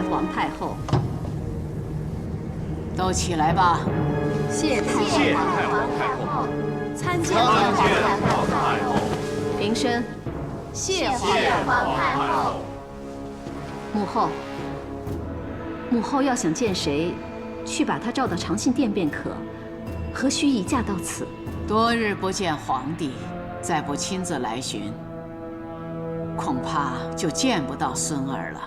皇太后。都起来吧！谢太皇太后。参见皇太后。平身。谢皇太后。母后要想见谁，去把她召到长信殿便可，何须移驾到此？多日不见皇帝，再不亲自来巡，恐怕就见不到孙儿了。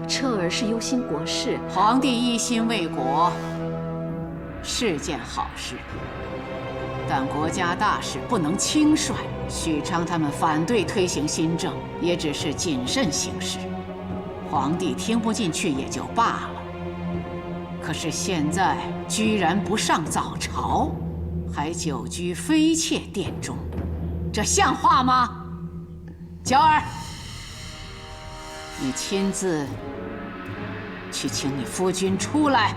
彻儿是忧心国事，皇帝一心为国，是件好事。但国家大事不能轻率。许昌他们反对推行新政，也只是谨慎行事。皇帝听不进去也就罢了。可是现在居然不上早朝，还久居妃妾殿中，这像话吗？娇儿，你亲自去请你夫君出来，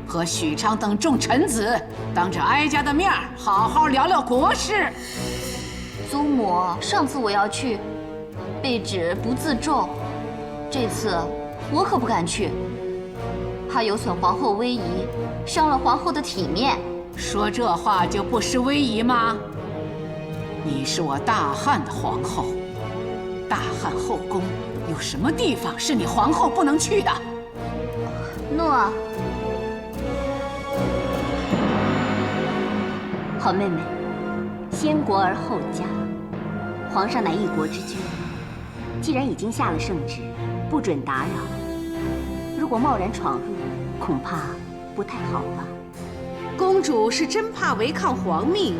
和许昌等众臣子当着哀家的面好好聊聊国事。祖母，上次我要去，被指不自重，这次我可不敢去，怕有损皇后威仪，伤了皇后的体面。说这话就不失威仪吗？你是我大汉的皇后，大汉后宫有什么地方是你皇后不能去的？诺。好妹妹，先国而后家，皇上乃一国之君，既然已经下了圣旨，不准打扰，如果贸然闯入，恐怕不太好吧。公主是真怕违抗皇命，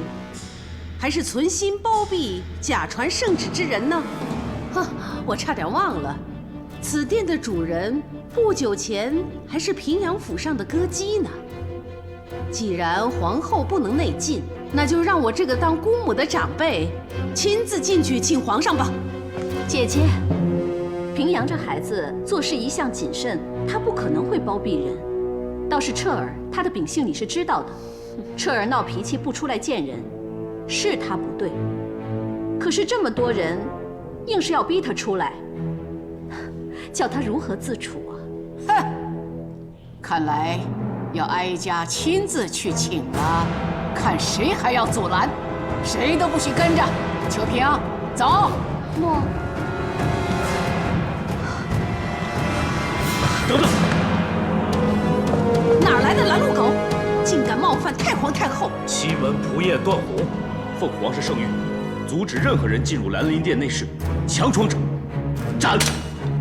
还是存心包庇假传圣旨之人呢？哼，我差点忘了，此殿的主人不久前还是平阳府上的歌姬呢。既然皇后不能内进，那就让我这个当姑母的长辈亲自进去请皇上吧。姐姐，平阳这孩子做事一向谨慎，他不可能会包庇人。倒是彻儿，他的秉性你是知道的。彻儿闹脾气不出来见人，是他不对。可是这么多人，硬是要逼他出来，叫他如何自处啊？哼，看来要哀家亲自去请了，看谁还要阻拦，谁都不许跟着。秋萍，走。诺。等等。哪来的拦路狗，竟敢冒犯太皇太后！西门仆夜段宏，奉皇上圣谕，阻止任何人进入兰陵殿内室，强闯者斩。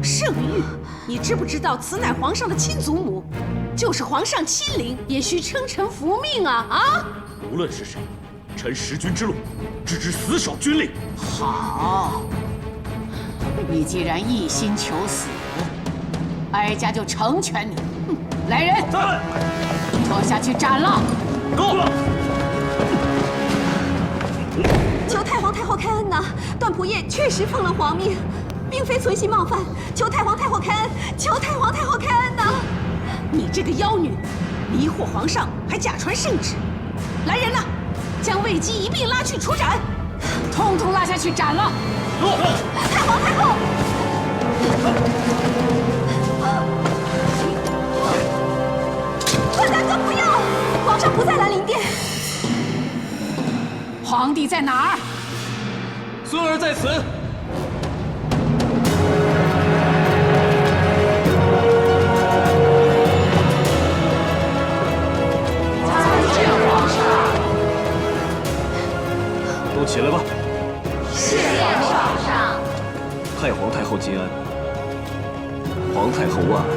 圣谕，你知不知道此乃皇上的亲祖母，就是皇上亲临，也需称臣服命啊！啊！无论是谁，臣识君之路，只知死守军令。好，你既然一心求死，哀家就成全你。来人，在，拖下去斩了。够了！求太皇太后开恩呐！段仆夜确实奉了皇命，并非存心冒犯，求太皇太后开恩！求太皇太后开恩呐！你这个妖女，迷惑皇上，还假传圣旨！来人呐，将卫姬一并拉去处斩，通通拉下去斩了！太皇太后！本大哥不要！皇上不在兰陵殿。皇帝在哪儿？孙儿在此。参见皇上。都起来吧。是皇上。太皇太后吉安。皇太后万安。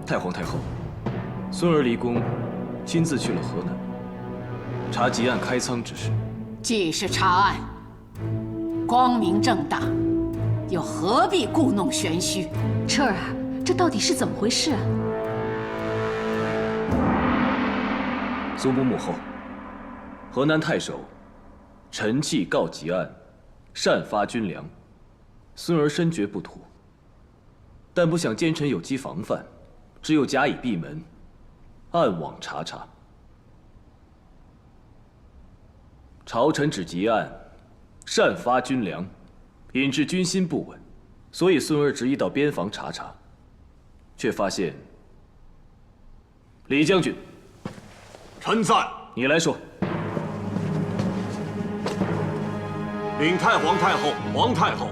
太皇太后，孙儿离宫，亲自去了河南，查吉案开仓之事。既是查案，光明正大，又何必故弄玄虚？彻儿，这到底是怎么回事啊？苏母母后，河南太守陈器告吉案，擅发军粮，孙儿深觉不妥，但不想奸臣有机防范。只有加以闭门，暗网查查。朝臣指吉案，擅发军粮，引致军心不稳，所以孙儿执意到边防查查，却发现李将军，臣在。你来说。领太皇太后、皇太后，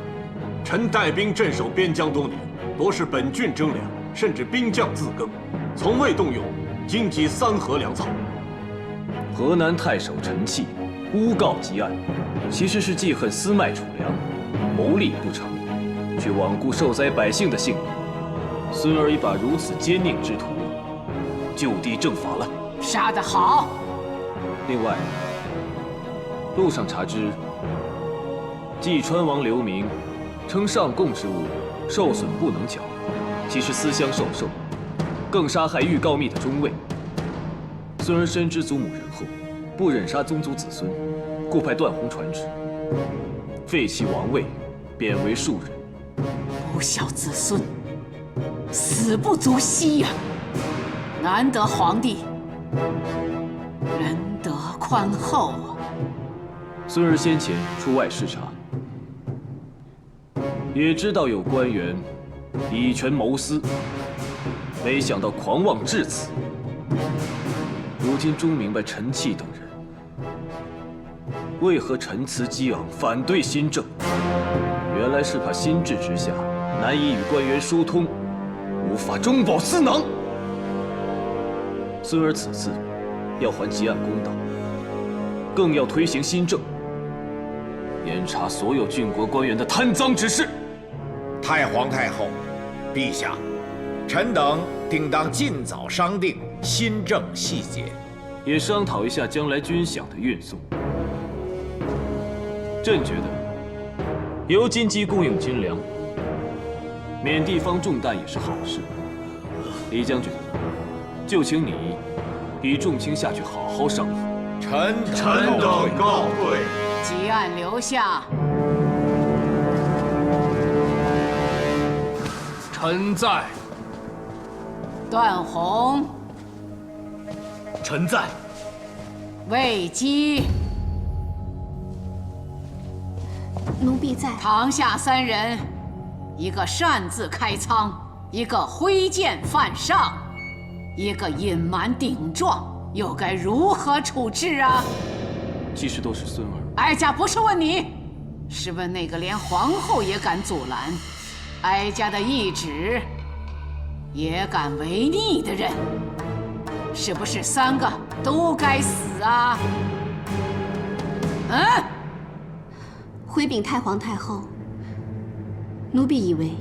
臣带兵镇守边疆多年，多是本郡征粮，甚至兵将自耕，从未动用荆棘三合粮草。河南太守陈契诬告积案，其实是记恨私卖储粮，谋利不成，却罔顾受灾百姓的性命。孙儿已把如此奸佞之徒就地正法了。杀得好！另外，路上查知，济川王刘明称上贡之物受损不能缴，其实私相授受，更杀害欲告密的中尉。孙儿深知祖母仁厚，不忍杀宗族子孙，故派段宏传旨，废其王位，贬为庶人。不孝子孙，死不足惜呀！难得皇帝仁德宽厚啊！孙儿先前出外视察，也知道有官员以权谋私，没想到狂妄至此。如今终明白陈契等人为何陈词激昂，反对新政，原来是怕心智之下难以与官员疏通，无法中饱私囊。孙儿此次要还积案公道，更要推行新政，严查所有郡国官员的贪赃之事。太皇太后，陛下，臣等定当尽早商定新政细节，也商讨一下将来军饷的运送。朕觉得由金鸡供应军粮，免地方重担也是好事。李将军，就请你与众卿下去好好商议。臣等告退。积案留下。臣在。段宏、臣在。魏姬、奴婢在。堂下三人，一个擅自开仓，一个挥剑犯上，一个隐瞒顶撞，又该如何处置啊？其实都是孙儿。哀家不是问你，是问那个连皇后也敢阻拦，哀家的懿旨也敢违逆的人，是不是三个都该死啊？回禀太皇太后，奴婢以为，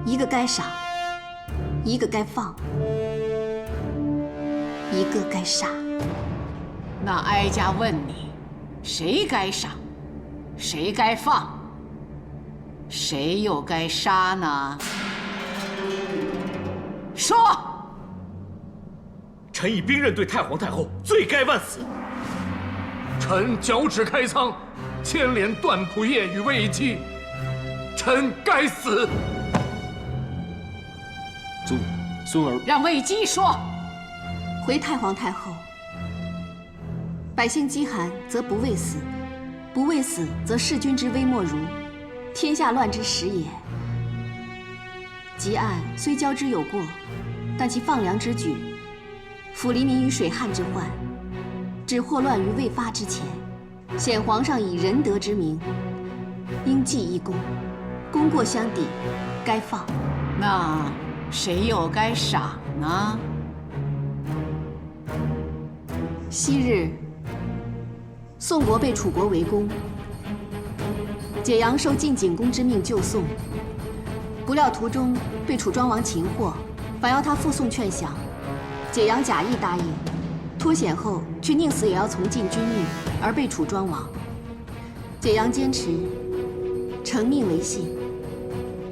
一个该赏，一个该放，一个该杀。那哀家问你，谁该赏，谁该放，谁又该杀呢？说！臣以兵刃对太皇太后，罪该万死。臣脚趾开仓，牵连段仆射与魏姬，臣该死。孙儿，让魏姬说。回太皇太后，百姓饥寒则不畏死，不畏死则弑君之危莫如，天下乱之始也。积案虽交之有过，但其放粮之举，抚黎民于水旱之患，止祸乱于未发之前，显皇上以仁德之名，应记一功，功过相抵，该放。那谁又该赏呢？昔日，宋国被楚国围攻，解阳受晋景公之命救宋，不料途中被楚庄王擒获，反要他附送劝降。解阳假意答应，脱险后却宁死也要从晋君命，而被楚庄王。解阳坚持，承命为信，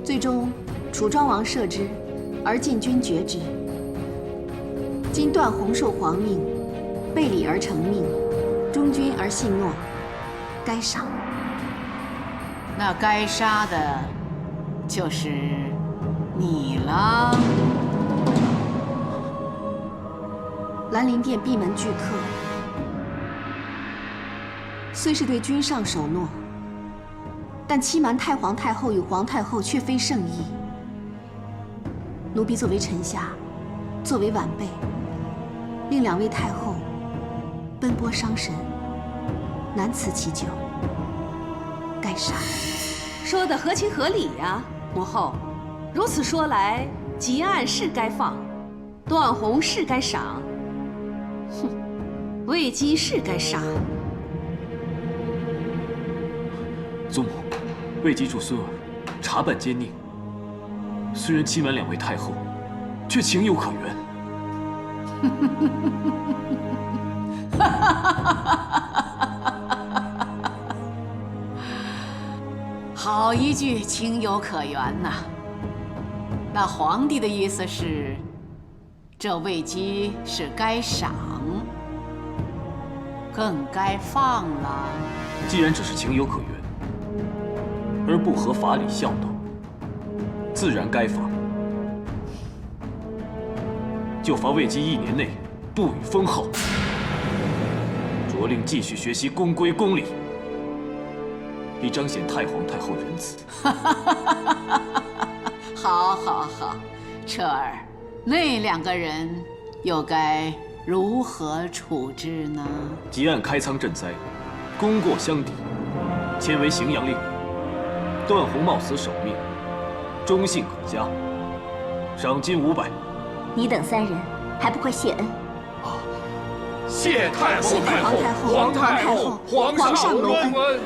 最终楚庄王赦之，而晋君绝之。今段宏受皇命，背礼而承命，忠君而信诺，该赏。那该杀的，就是你了。兰陵殿闭门拒客，虽是对君上守诺，但欺瞒太皇太后与皇太后却非圣意。奴婢作为臣下，作为晚辈，令2位太后奔波伤神，难辞其咎，该杀。说的合情合理呀，母后。如此说来，吉案是该放，段宏是该赏，哼，魏姬是该杀。祖母，魏姬助孙儿查办奸佞，虽然欺瞒2位太后，却情有可原。好一句情有可原呐！那皇帝的意思是，这魏姬是该赏，更该放了。既然只是情有可原，而不合法理孝道，自然该罚。就罚魏姬1年内不予封号，着令继续学习宫规宫礼，以彰显太皇太后仁慈。好，好，好，彻儿，那2个人又该如何处置呢？即按开仓赈灾，功过相抵，迁为荥阳令。段宏冒死守命，忠信可嘉，赏金500。你等3人还不快谢恩？谢太谢太皇太后、皇太后、皇上隆恩。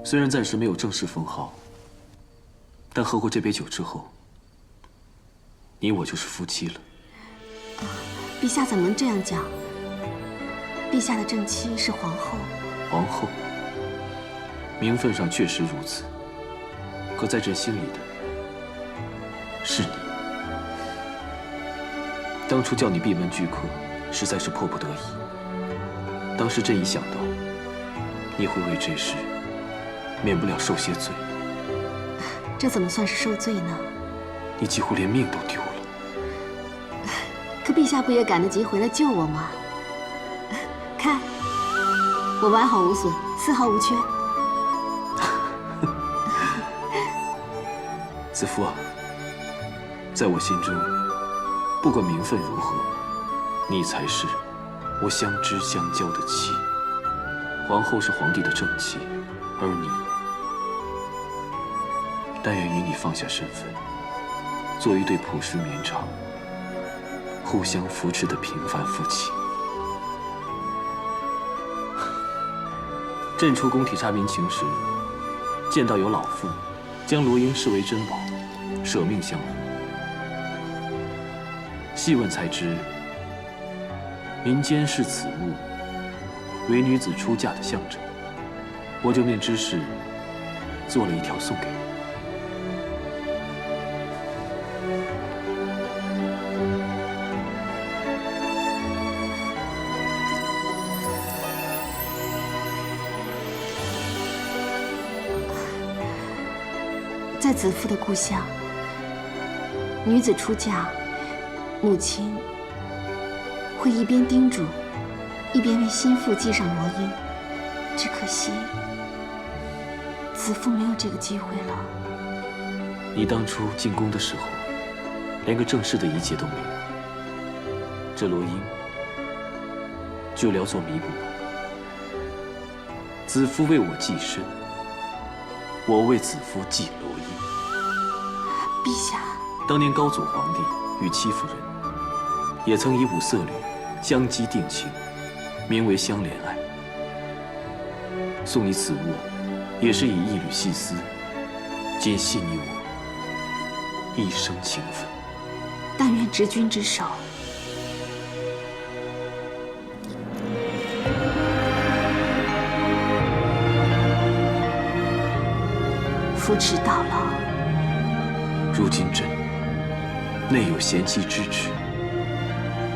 虽然暂时没有正式封号，但喝过这杯酒之后，你我就是夫妻了。陛下怎么能这样讲？陛下的正妻是皇后。皇后，名分上确实如此，可在朕心里的是你。当初叫你闭门拒客，实在是迫不得已。当时朕一想到你会为这事免不了受些罪。这怎么算是受罪呢？你几乎连命都丢了。可陛下不也赶得及回来救我吗？看，我完好无损，丝毫无缺。子夫啊，在我心中，不管名分如何，你才是我相知相交的妻。皇后是皇帝的正妻，而你，但愿与你放下身份，做一对朴实绵长、互相扶持的平凡夫妻。朕出宫体察民情时，见到有老妇将罗英视为珍宝，舍命相护。细问才知，民间视此物为女子出嫁的象征。我就念之事，做了一条送给你。在子夫的故乡，女子出嫁，母亲会一边叮嘱，一边为心腹系上罗缨。只可惜，子夫没有这个机会了。你当初进宫的时候，连个正式的仪节都没有，这罗缨就聊作弥补吧。子夫为我系身，我为子夫系罗缨。陛下，当年高祖皇帝与戚夫人也曾以五色缕相机定情，名为相连爱。送你此物，也是以一缕细丝，紧系你我一生情分。但愿执君之手，扶持到老。如今朕内有贤妻支持，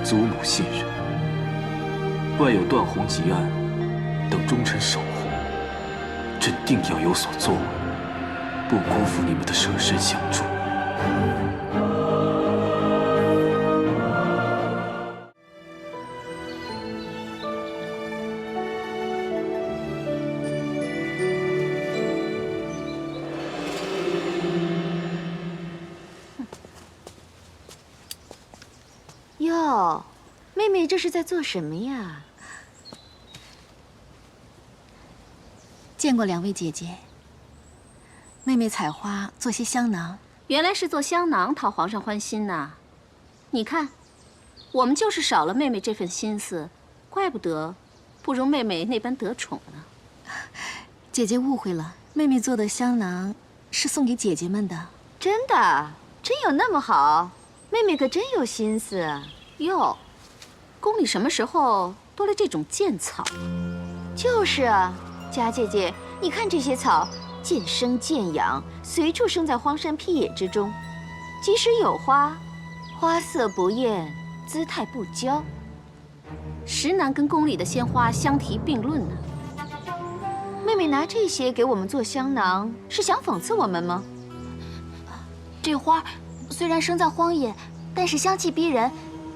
祖母信任，外有段宏吉案等忠臣守护，朕定要有所作为，不辜负你们的舍身相助。哟，妹妹这是在做什么呀？见过两位姐姐。妹妹采花做些香囊，原来是做香囊讨皇上欢心呐。你看，我们就是少了妹妹这份心思，怪不得不如妹妹那般得宠呢。姐姐误会了，妹妹做的香囊是送给姐姐们的。真的，真有那么好？妹妹可真有心思。哟，宫里什么时候多了这种贱草？就是啊，佳姐姐，你看这些草，渐生渐养，随处生在荒山僻野之中。即使有花，花色不艳，姿态不娇，实难跟宫里的鲜花相提并论呢。妹妹拿这些给我们做香囊，是想讽刺我们吗？这花虽然生在荒野，但是香气逼人，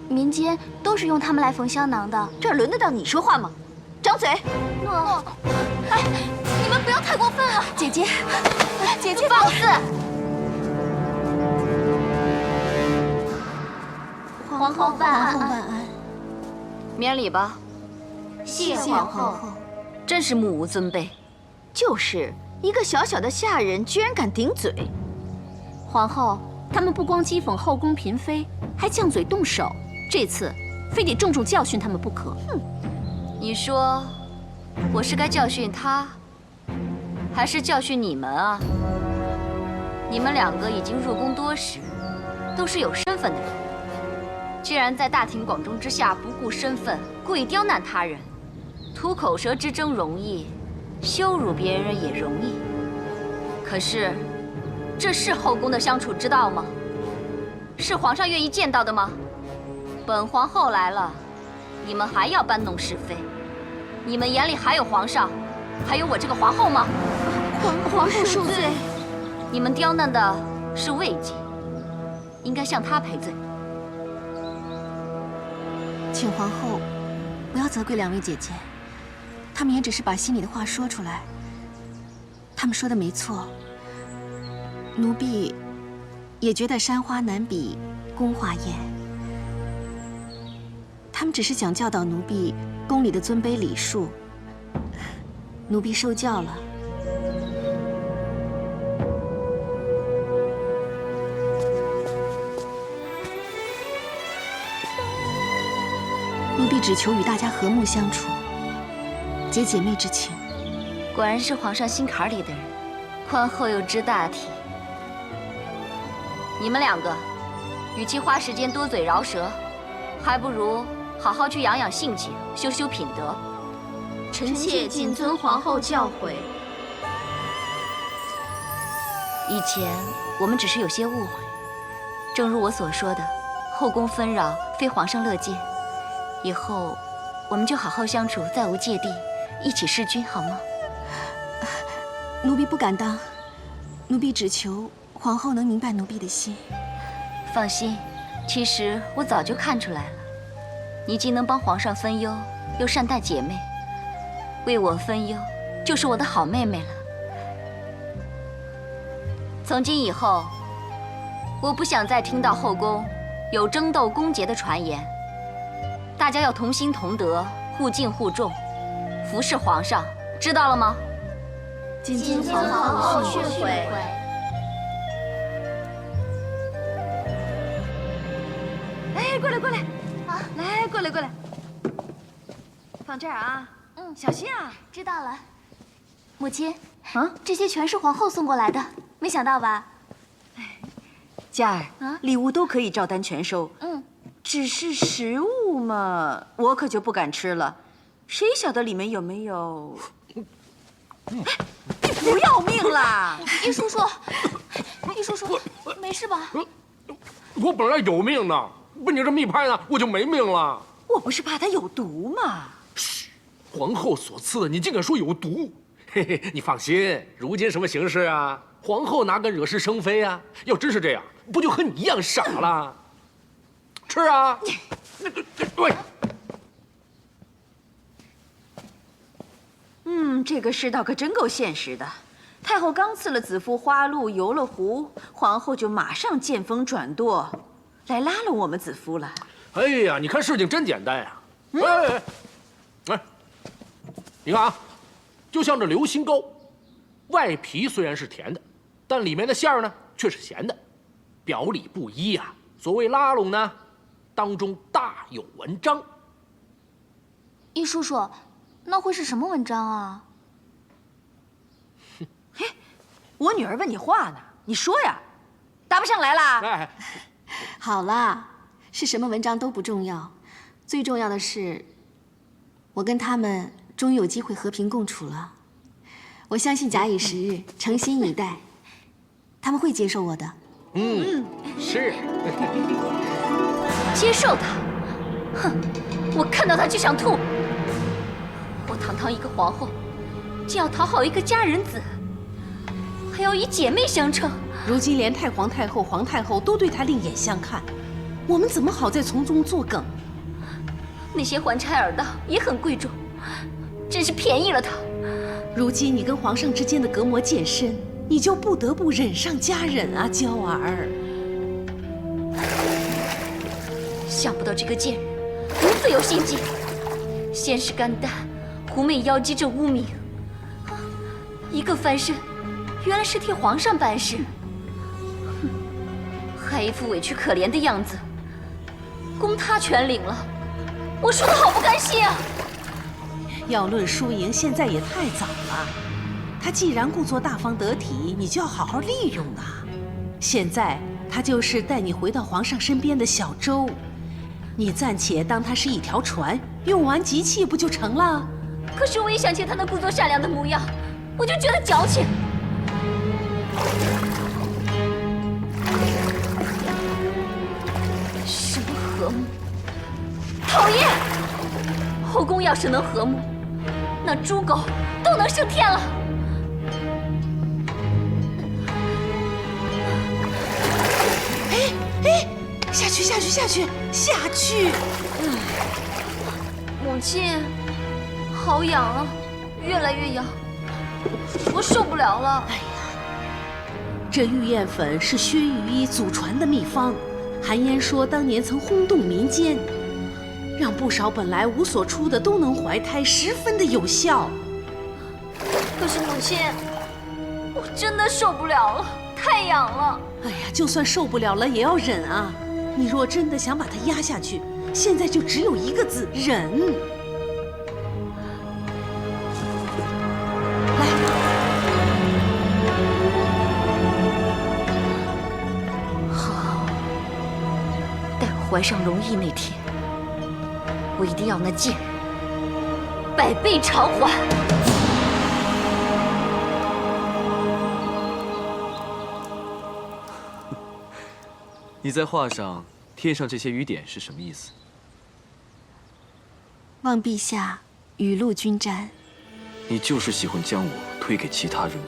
民间都是用它们来缝香囊的。这儿轮得到你说话吗？张嘴！哎，你们不要太过分了，姐姐，姐姐放肆！皇后万安，万安，免礼吧。谢皇后，真是目无尊卑。就是一个小小的下人，居然敢顶嘴。皇后，他们不光讥讽后宫嫔妃，还犟嘴动手，这次非得重重教训他们不可。哼，你说我是该教训他，还是教训你们啊？你们两个已经入宫多时，都是有身份的人，既然在大庭广众之下不顾身份，故意刁难他人，吐口舌之争容易，羞辱别人也容易。可是，这是后宫的相处之道吗？是皇上愿意见到的吗？本皇后来了，你们还要搬弄是非？你们眼里还有皇上，还有我这个皇后吗？皇后受罪。你们刁难的是魏姬，应该向她赔罪。请皇后不要责怪两位姐姐，她们也只是把心里的话说出来。她们说的没错，奴婢也觉得山花难比宫华艳。她们只是想教导奴婢宫里的尊卑礼数，奴婢受教了。奴婢只求与大家和睦相处，结姐妹之情。果然是皇上心坎里的人，宽厚又知大体。你们两个，与其花时间多嘴饶舌，还不如好好去养养性情，修修品德。臣妾谨遵皇后教诲。以前我们只是有些误会，正如我所说的，后宫纷扰非皇上乐见。以后我们就好好相处，再无芥蒂，一起弑君，好吗？奴婢不敢当，奴婢只求皇后能明白奴婢的心。放心，其实我早就看出来了，你既能帮皇上分忧，又善待姐妹，为我分忧，就是我的好妹妹了。从今以后，我不想再听到后宫有争斗宫节的传言。大家要同心同德，互敬互重，服侍皇上，知道了吗？谨遵皇后训诲。哎，过来过来，啊，来，过来过来，放这儿啊。嗯，小心啊。知道了。母亲，这些全是皇后送过来的，没想到吧？佳儿，礼物都可以照单全收。只是食物嘛，我可就不敢吃了。谁晓得里面有没有？不要命了？易叔叔，易叔叔，没事吧？我本来有命呢，被你这么一拍呢，我就没命了。我不是怕他有毒吗？嘘，皇后所赐，你竟敢说有毒？嘿嘿，你放心，如今什么形势啊？皇后哪敢惹是生非啊？要真是这样，不就和你一样傻了？吃啊！喂。这个世道可真够现实的。太后刚赐了子夫花露，游了湖，皇后就马上见风转舵，来拉了我们子夫了。哎呀，你看事情真简单呀！哎，你看啊，就像这流心糕，外皮虽然是甜的，但里面的馅儿呢却是咸的，表里不一呀。所谓拉拢呢，当中大有文章。易叔叔，那会是什么文章啊？嘿，我女儿问你话呢，你说呀，答不上来啦。哎，好啦，是什么文章都不重要，最重要的是，我跟他们终于有机会和平共处了。我相信假以时日，诚心以待，他们会接受我的。是。接受他？哼，我看到他就想吐。我堂堂一个皇后，竟要讨好一个佳人子，还要以姐妹相称。如今连太皇太后、皇太后都对他另眼相看，我们怎么好再从中作梗？那些环柴尔道也很贵重，真是便宜了他。如今你跟皇上之间的隔膜渐深，你就不得不忍上加忍啊，娇儿。想不到这个贱人如此有心计，先是甘丹、狐媚妖姬这污名，一个翻身，原来是替皇上办事，还一副委屈可怜的样子，功他全领了，我输得好不甘心啊！要论输赢，现在也太早了。他既然故作大方得体，你就要好好利用啊。现在他就是带你回到皇上身边的小舟，你暂且当他是一条船，用完即弃不就成了？可是我一想起他那故作善良的模样，我就觉得矫情。什么和睦？讨厌！后宫要是能和睦，那猪狗都能升天了。哎，下去，下去，下去，下去！母亲，好痒啊，越来越痒，我受不了了。哎呀，这玉燕粉是薛御医祖传的秘方，韩嫣说当年曾轰动民间，让不少本来无所出的都能怀胎，十分的有效。可是母亲，我真的受不了了，太痒了。哎呀，就算受不了了也要忍啊！你若真的想把它压下去，现在就只有一个字：忍。来，好，待我怀上龙翼那天，我一定要那贱人百倍偿还。你在画上贴上这些雨点是什么意思？望陛下雨露均沾。你就是喜欢将我推给其他人吗？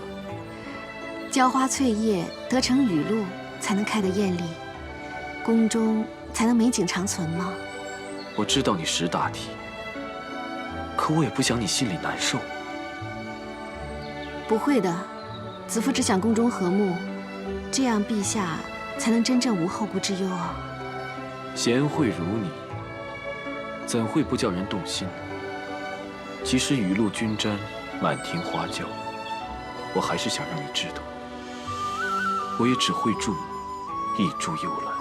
浇花翠叶得成雨露，才能开得艳丽，宫中才能美景长存吗？我知道你识大体，可我也不想你心里难受。不会的，子夫只想宫中和睦，这样陛下才能真正无后顾之忧啊！贤惠如你，怎会不叫人动心？即使雨露均沾，满庭花娇，我还是想让你知道，我也只会住一株幽兰。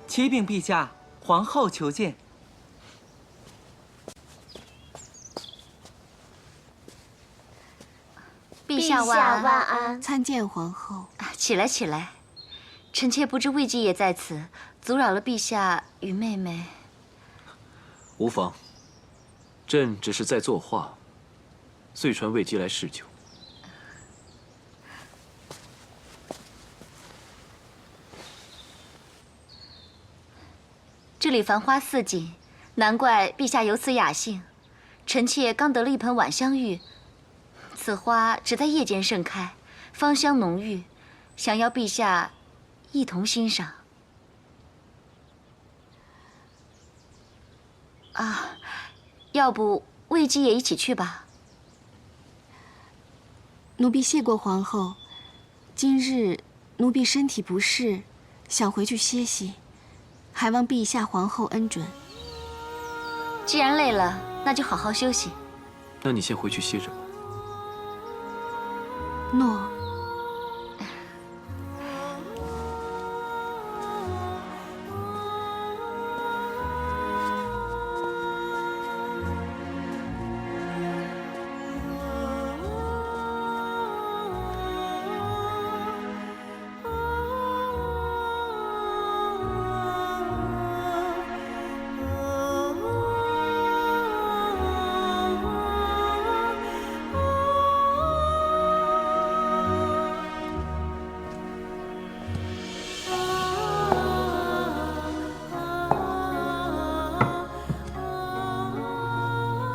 启禀陛下，皇后求见。陛下晚安。参见皇后。起来，起来。臣妾不知魏姬也在此，阻扰了陛下与妹妹。无妨，朕只是在作画，遂传魏姬来侍酒。这里繁花似锦，难怪陛下有此雅兴。臣妾刚得了一盆晚香玉，此花只在夜间盛开，芳香浓郁，想邀陛下一同欣赏。啊，要不魏姬也一起去吧？奴婢谢过皇后，今日奴婢身体不适，想回去歇息，还望陛下皇后恩准。既然累了，那就好好休息。那你先回去歇着吧。诺。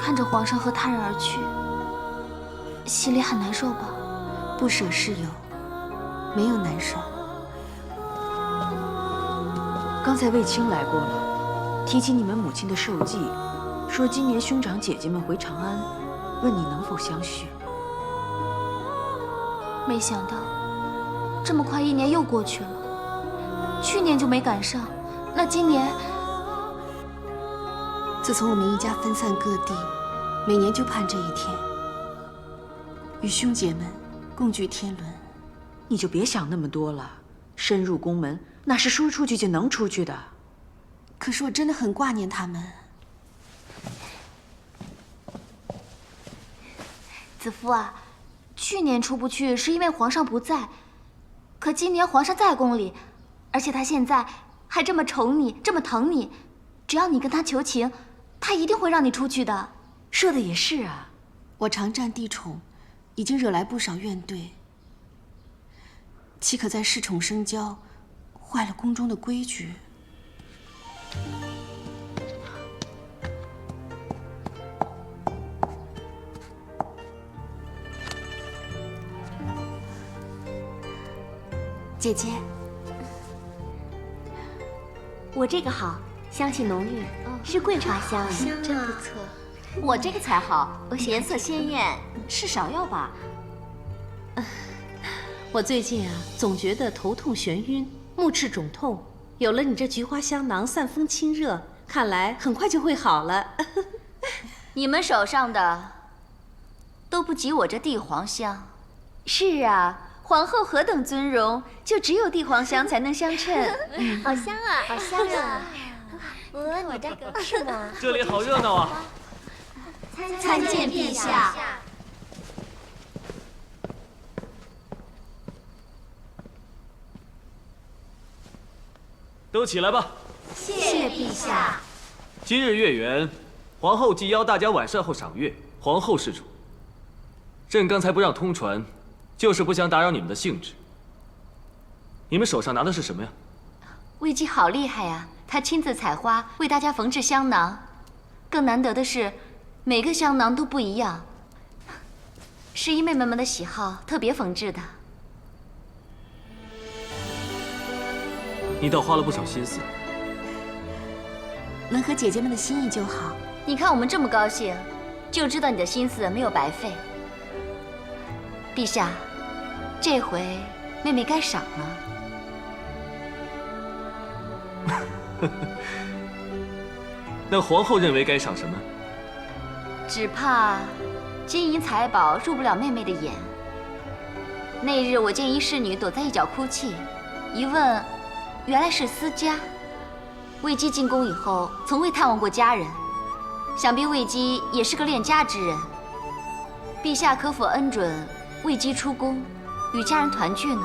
看着皇上和他人而去，心里很难受吧？不舍是有，没有难受。刚才卫青来过了，提起你们母亲的寿祭，说今年兄长姐姐们回长安，问你能否相续。没想到，这么快1年又过去了。去年就没赶上，那今年……自从我们一家分散各地，每年就盼这一天，与兄姐们共聚天伦。你就别想那么多了，深入宫门那是说出去就能出去的。可是我真的很挂念他们。子夫啊，去年出不去是因为皇上不在，可今年皇上在宫里，而且他现在还这么宠你，这么疼你，只要你跟他求情，他一定会让你出去的。说的也是啊，我常占帝宠，已经惹来不少怨怼，岂可再恃宠生骄，坏了宫中的规矩？姐姐，我这个好，香气浓郁，是桂花香，真不错。我这个才好，颜色鲜艳，是芍药吧？我最近啊，总觉得头痛眩晕，目赤肿痛。有了你这菊花香囊，散风清热，看来很快就会好了。你们手上的都不及我这地黄香。是啊，皇后何等尊荣，就只有地黄香才能相称。好香啊，好香啊！你这个是吗？这里好热闹啊！参见陛下。都起来吧。谢陛下。今日月圆，皇后既邀大家晚膳后赏月，皇后是主。朕刚才不让通传，就是不想打扰你们的兴致。你们手上拿的是什么呀？魏姬好厉害呀，她亲自采花为大家缝制香囊，更难得的是，每个香囊都不一样，是依妹妹们的喜好特别缝制的。你倒花了不少心思。能合姐姐们的心意就好。你看我们这么高兴，就知道你的心思没有白费。陛下，这回妹妹该赏了。那皇后认为该赏什么？只怕金银财宝入不了妹妹的眼。那日我见一侍女躲在一角哭泣，一问，原来是私家。魏姬进宫以后，从未探望过家人，想必魏姬也是个恋家之人。陛下可否恩准魏姬出宫，与家人团聚呢？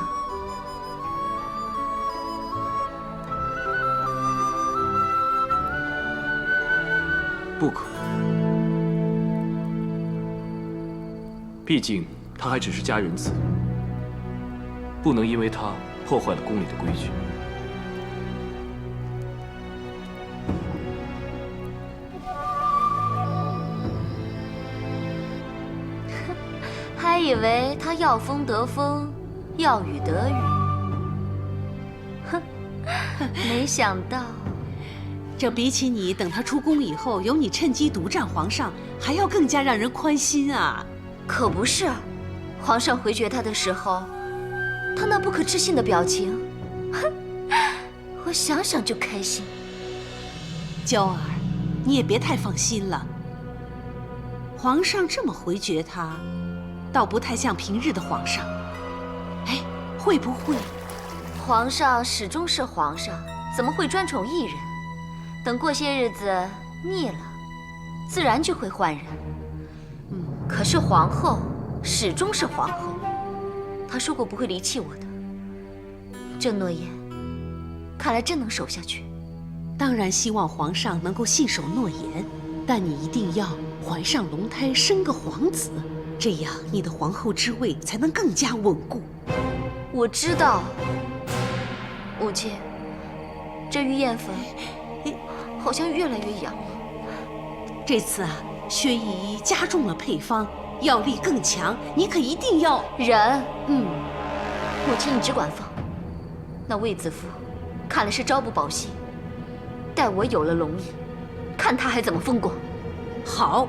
不可。毕竟他还只是家人子，不能因为他破坏了宫里的规矩。还以为他要风得风，要雨得雨。哼，没想到，这比起你等他出宫以后由你趁机独占皇上，还要更加让人宽心啊！可不是，皇上回绝他的时候，他那不可置信的表情，哼，我想想就开心。娇儿，你也别太放心了。皇上这么回绝他，倒不太像平日的皇上。哎，会不会？皇上始终是皇上，怎么会专宠一人？等过些日子腻了，自然就会换人。可是皇后始终是皇后，她说过不会离弃我的，这诺言看来真能守下去。当然希望皇上能够信守诺言，但你一定要怀上龙胎，生个皇子，这样你的皇后之位才能更加稳固。我知道，母亲，这玉燕粉好像越来越痒了。这次啊，薛姨姨加重了配方，药力更强，你可一定要忍。母亲你只管放。那卫子夫看来是朝不保夕，待我有了龙印，看他还怎么风光。好。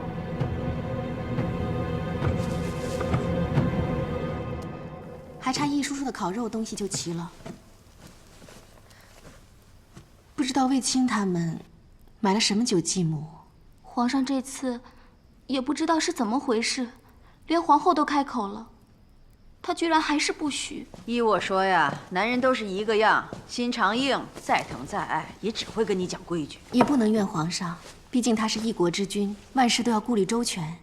还差易叔叔的烤肉东西就齐了。不知道卫青他们买了什么酒祭母。皇上这次也不知道是怎么回事，连皇后都开口了，他居然还是不许。依我说呀，男人都是一个样，心肠硬，再疼再爱也只会跟你讲规矩。也不能怨皇上，毕竟他是一国之君，万事都要顾虑周全。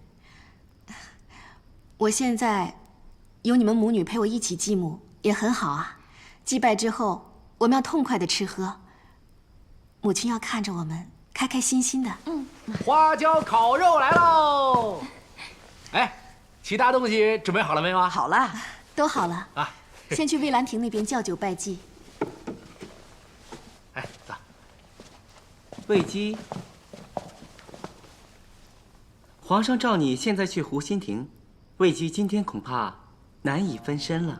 我现在有你们母女陪我一起祭母，也很好啊。祭拜之后，我们要痛快的吃喝，母亲要看着我们开开心心的。花椒烤肉来喽！哎，其他东西准备好了没有啊？好了，都好了啊。先去蔚兰亭那边叫酒拜祭。哎，走。魏姬，皇上召你现在去湖心亭，魏姬今天恐怕难以分身了。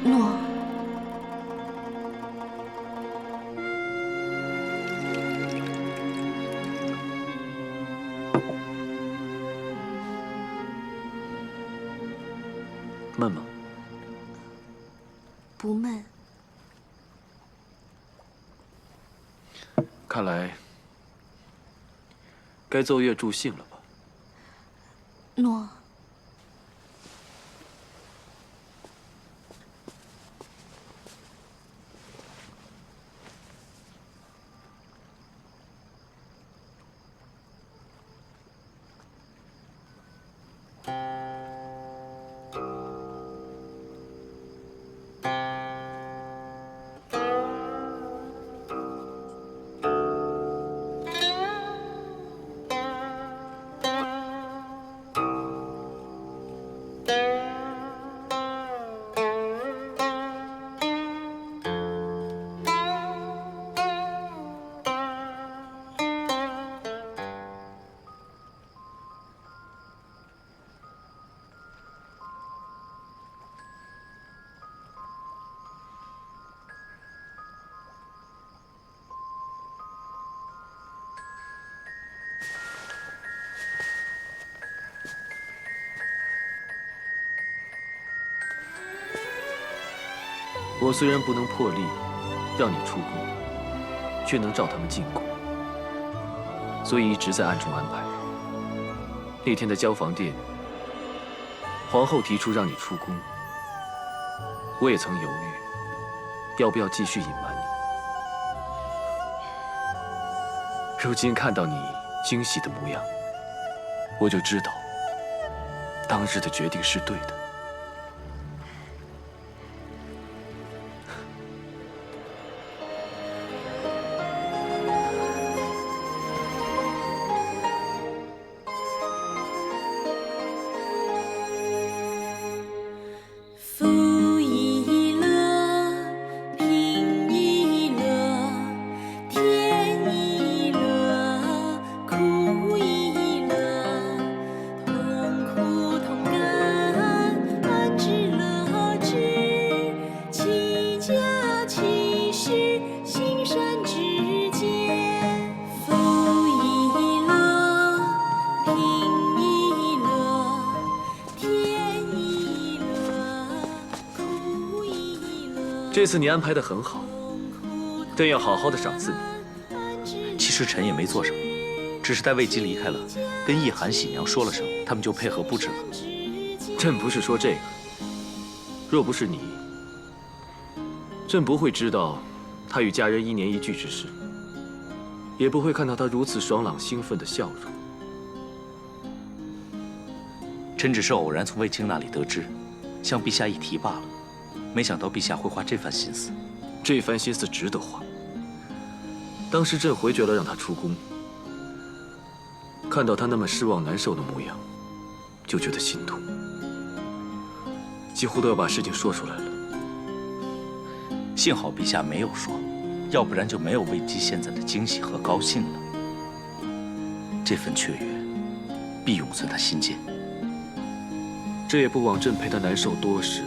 诺。闷吗？不闷。看来该奏乐助兴了吧？诺。我虽然不能破例让你出宫，却能召他们进宫，所以一直在暗中安排。那天在交房殿，皇后提出让你出宫，我也曾犹豫，要不要继续隐瞒你。如今看到你惊喜的模样，我就知道，当日的决定是对的。这次你安排得很好，朕要好好的赏赐你。其实臣也没做什么，只是待魏姬离开了，跟义涵、喜娘说了声，他们就配合布置了。朕不是说这个，若不是你，朕不会知道他与家人一年一聚之事，也不会看到他如此爽朗兴奋的笑容。臣只是偶然从卫青那里得知，向陛下一提罢了，没想到陛下会花这番心思。这番心思值得花。当时朕回绝了让他出宫，看到他那么失望难受的模样，就觉得心痛，几乎都要把事情说出来了。幸好陛下没有说，要不然就没有魏姬现在的惊喜和高兴了。这份雀跃，必永存他心间。这也不枉朕陪他难受多时。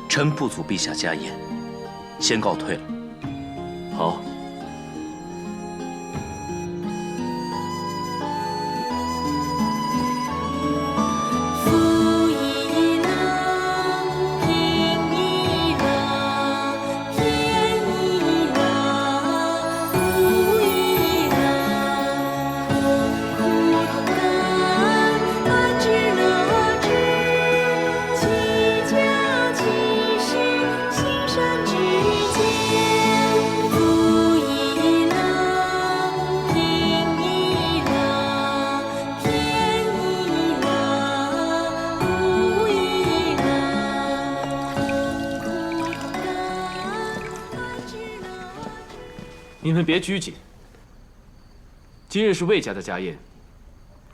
臣不阻陛下家宴，先告退了。好。你们别拘谨，今日是魏家的家宴，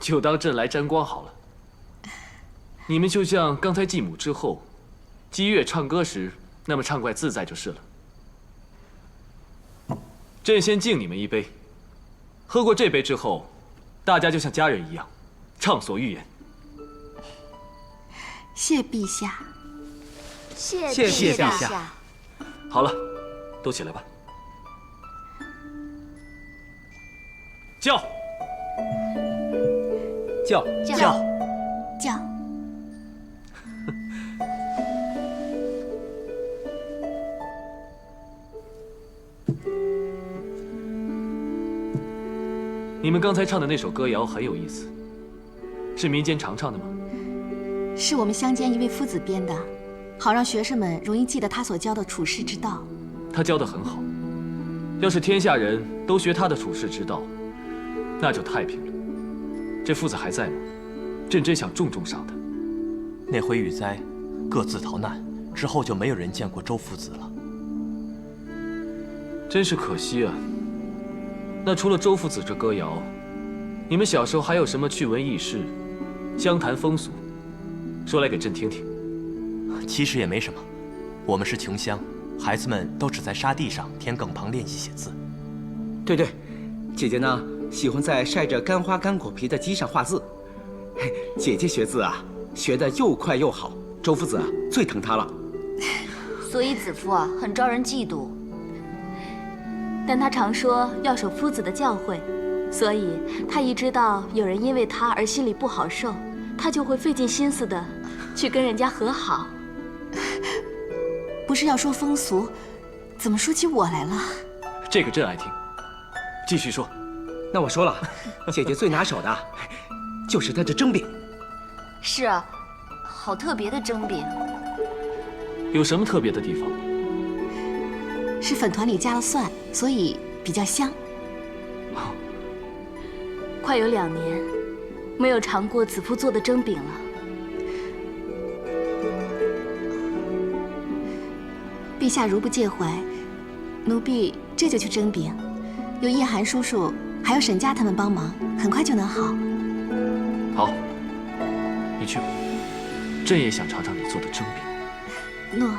就当朕来沾光好了。你们就像刚才继母之后，姬月唱歌时那么畅快自在就是了。朕先敬你们一杯，喝过这杯之后，大家就像家人一样，畅所欲言。谢陛下。谢陛下。好了，都起来吧。叫！你们刚才唱的那首歌谣很有意思，是民间常唱的吗？是我们乡间一位夫子编的，好让学生们容易记得他所教的处世之道。他教得很好，要是天下人都学他的处世之道，那就太平了。这父子还在吗？朕真想重重赏他。那回雨灾，各自逃难之后，就没有人见过周夫子了。真是可惜啊。那除了周夫子这歌谣，你们小时候还有什么趣闻轶事、湘谈风俗，说来给朕听听。其实也没什么，我们是穷乡，孩子们都只在沙地上、田埂旁练习写字。对，姐姐呢喜欢在晒着干花干果皮的鸡上画字。姐姐学字啊，学得又快又好，周夫子啊最疼她了。所以子夫啊很招人嫉妒。但他常说要守夫子的教诲，所以他一知道有人因为他而心里不好受，他就会费尽心思的去跟人家和好。不是要说风俗，怎么说起我来了？这个朕爱听，继续说。那我说了，姐姐最拿手的就是她的蒸饼。是啊，好特别的蒸饼。有什么特别的地方？是粉团里加了蒜，所以比较香。快有2年没有尝过子夫做的蒸饼了。陛下如不介怀，奴婢这就去蒸饼，有叶寒叔叔还有沈家他们帮忙，很快就能好。好，你去吧。朕也想尝尝你做的蒸饼。诺。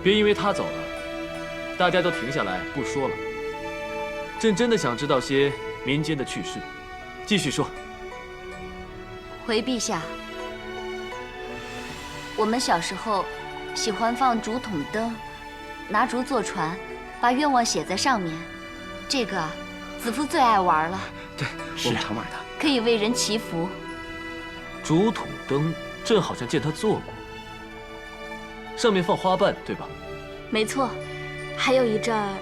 别因为他走了，大家都停下来不说了。朕真的想知道些民间的趣事，继续说。回陛下，我们小时候喜欢放竹筒灯，拿竹做船，把愿望写在上面。这个子夫最爱玩了。对，我们常玩的。可以为人祈福。竹筒灯，朕好像见他做过，上面放花瓣，对吧？没错，还有一阵儿，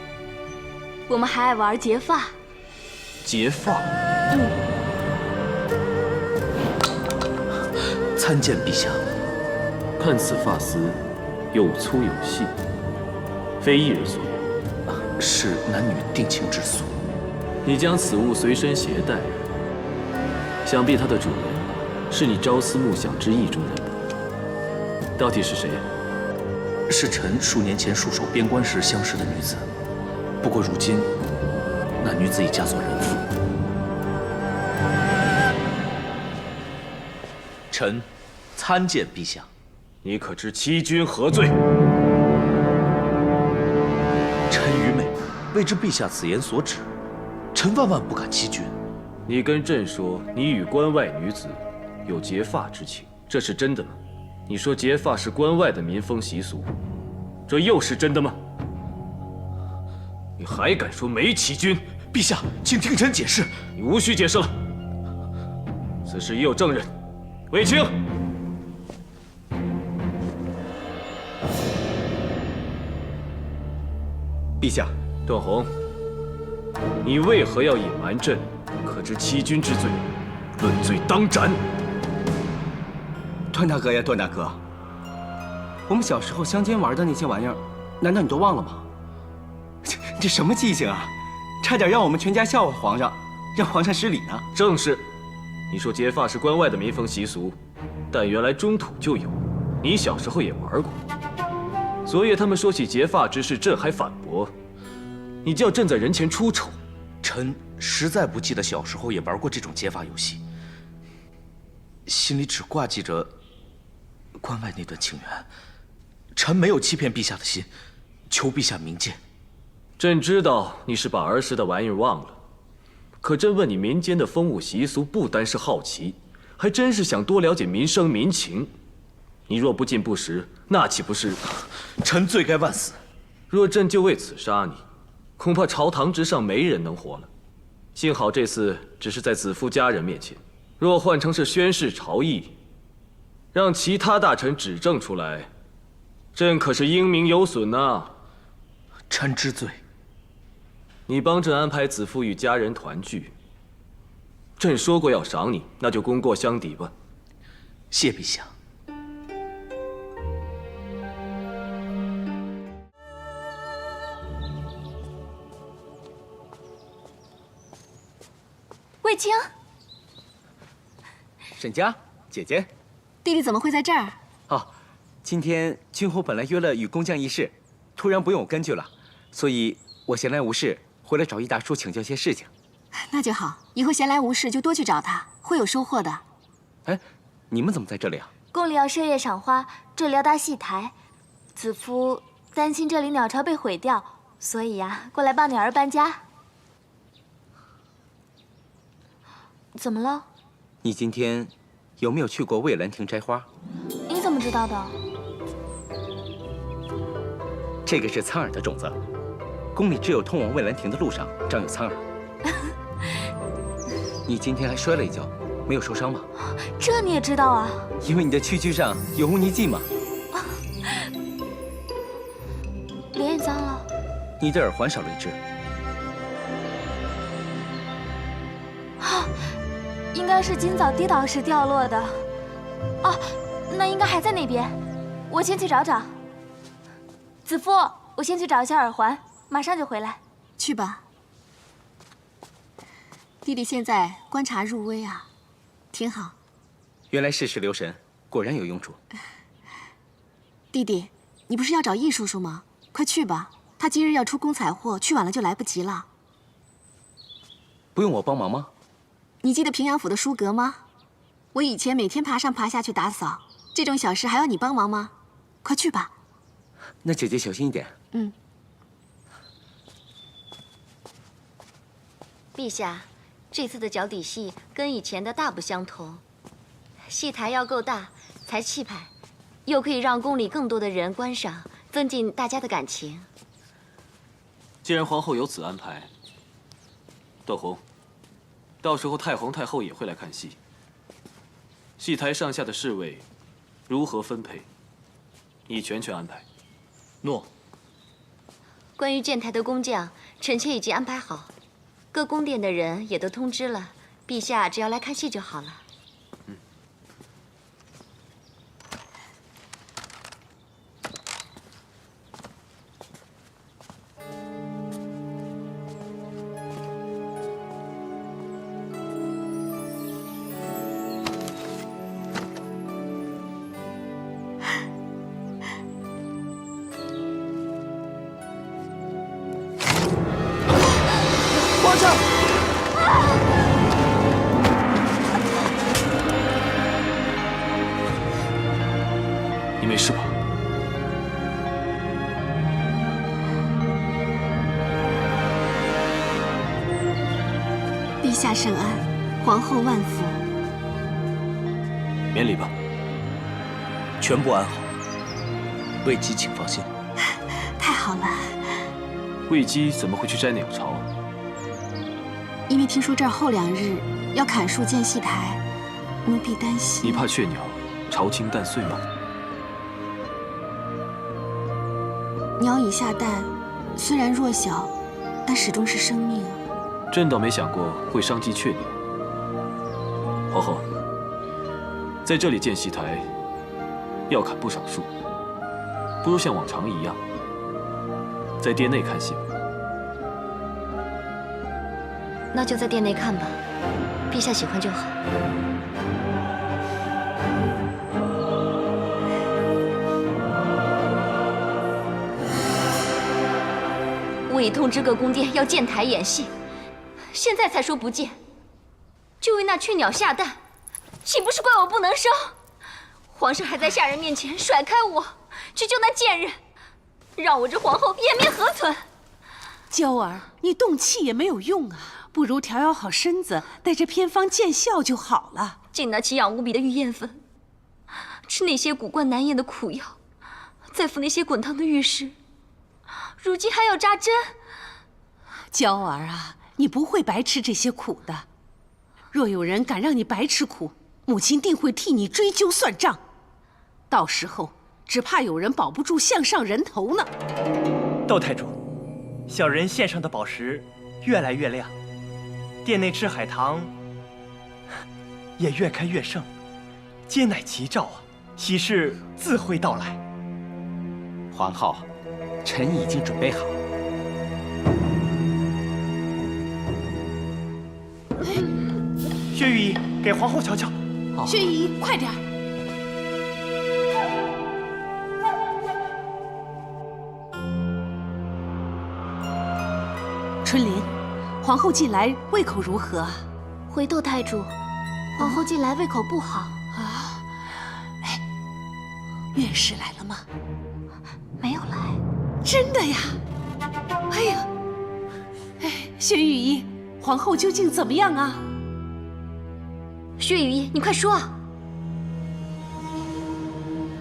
我们还爱玩结发。结发。参见陛下。看此发丝，有粗有细，非一人所有，是男女定情之俗。你将此物随身携带，想必它的主人是你朝思暮想之意中人吧？到底是谁？是臣数年前戍守边关时相识的女子，不过如今那女子已嫁作人妇。臣参见陛下。你可知欺君何罪？臣愚昧，未知陛下此言所指。臣万万不敢欺君。你跟朕说你与关外女子有结发之情，这是真的吗？你说结发是关外的民风习俗，这又是真的吗？你还敢说没欺君？陛下，请听臣解释。你无需解释了。此事已有证人，卫青。陛下，段宏，你为何要隐瞒朕？可知欺君之罪，论罪当斩。段大哥呀，段大哥，我们小时候乡间玩的那些玩意儿，难道你都忘了吗？这什么记性啊！差点让我们全家笑话皇上，让皇上失礼呢。正是，你说结发是关外的民风习俗，但原来中土就有，你小时候也玩过。昨夜他们说起结发之事，朕还反驳，你叫朕在人前出丑。臣实在不记得小时候也玩过这种结发游戏，心里只挂记着关外那段情缘。臣没有欺骗陛下的心，求陛下明鉴。朕知道你是把儿时的玩意忘了，可朕问你民间的风物习俗，不单是好奇，还真是想多了解民生民情。你若不进不食，那岂不是……臣罪该万死。若朕就为此杀你，恐怕朝堂之上没人能活了。幸好这次只是在子夫家人面前，若换成是宣示朝议，让其他大臣指证出来，朕可是英名有损呐。臣知罪。你帮朕安排子夫与家人团聚，朕说过要赏你，那就功过相抵吧。谢陛下。卫青，沈家，姐姐，弟弟怎么会在这儿？哦，今天君侯本来约了与工匠议事，突然不用我跟去了，所以我闲来无事，回来找易大叔请教些事情。那就好，以后闲来无事就多去找他，会有收获的。哎，你们怎么在这里啊？宫里要设夜赏花，这里要搭戏台，子夫担心这里鸟巢被毁掉，所以呀，过来帮女儿搬家。怎么了？你今天有没有去过蔚兰亭摘花？你怎么知道的？这个是苍耳的种子，宫里只有通往蔚兰亭的路上长有苍耳。你今天还摔了一跤，没有受伤吧？这你也知道啊？因为你的躯躯上有污泥迹嘛。脸也脏了。你的耳环少了一只。应该是今早跌倒时掉落的。哦，那应该还在那边，我先去找找。子夫，我先去找一下耳环，马上就回来。去吧。弟弟现在观察入微啊，挺好。原来事事留神，果然有用处。弟弟，你不是要找易叔叔吗？快去吧，他今日要出宫采货，去晚了就来不及了。不用我帮忙吗？你记得平阳府的书阁吗？我以前每天爬上爬下去打扫，这种小事还要你帮忙吗？快去吧。那姐姐小心一点。嗯。陛下，这次的脚底戏跟以前的大不相同，戏台要够大才气派，又可以让宫里更多的人观赏，增进大家的感情。既然皇后有此安排，窦红，到时候太皇太后也会来看戏。戏台上下的侍卫如何分配，你全权安排。诺。关于建台的工匠，臣妾已经安排好，各宫殿的人也都通知了，陛下只要来看戏就好了。皇上，你没事吧？陛下圣安，皇后万福。免礼吧。全部安好，魏姬请放心。太好了。魏姬怎么会去摘鸟巢？因为听说这儿后2日要砍树建戏台，奴婢担心。你怕雀鸟巢清蛋碎吗？鸟蚁下蛋，虽然弱小，但始终是生命。朕倒没想过会伤及雀鸟。皇后，在这里建戏台，要砍不少树，不如像往常一样，在殿内看戏吧。那就在殿内看吧，陛下喜欢就好。我已通知各宫殿要建台演戏，现在才说不建，就为那雀鸟下蛋，岂不是怪我不能生？皇上还在下人面前甩开我，去救那贱人，让我这皇后颜面何存？娇儿，你动气也没有用啊，不如调养好身子，带着偏方见效就好了。进那奇痒无比的玉燕粉，吃那些古怪难咽的苦药，再服那些滚烫的玉石，如今还要扎针。娇儿啊，你不会白吃这些苦的。若有人敢让你白吃苦，母亲定会替你追究算账。到时候只怕有人保不住项上人头呢。窦太主，小人献上的宝石越来越亮，殿内赤海棠也越开越盛，皆乃吉兆啊！喜事自会到来。皇后，臣已经准备好。薛御医，给皇后瞧瞧。薛御医，快点儿！春林，皇后近来胃口如何？回窦太主，皇后近来胃口不好啊。哎，院士来了吗？没有来。真的呀？哎呀，哎，薛御医，皇后究竟怎么样啊？薛御医，你快说啊！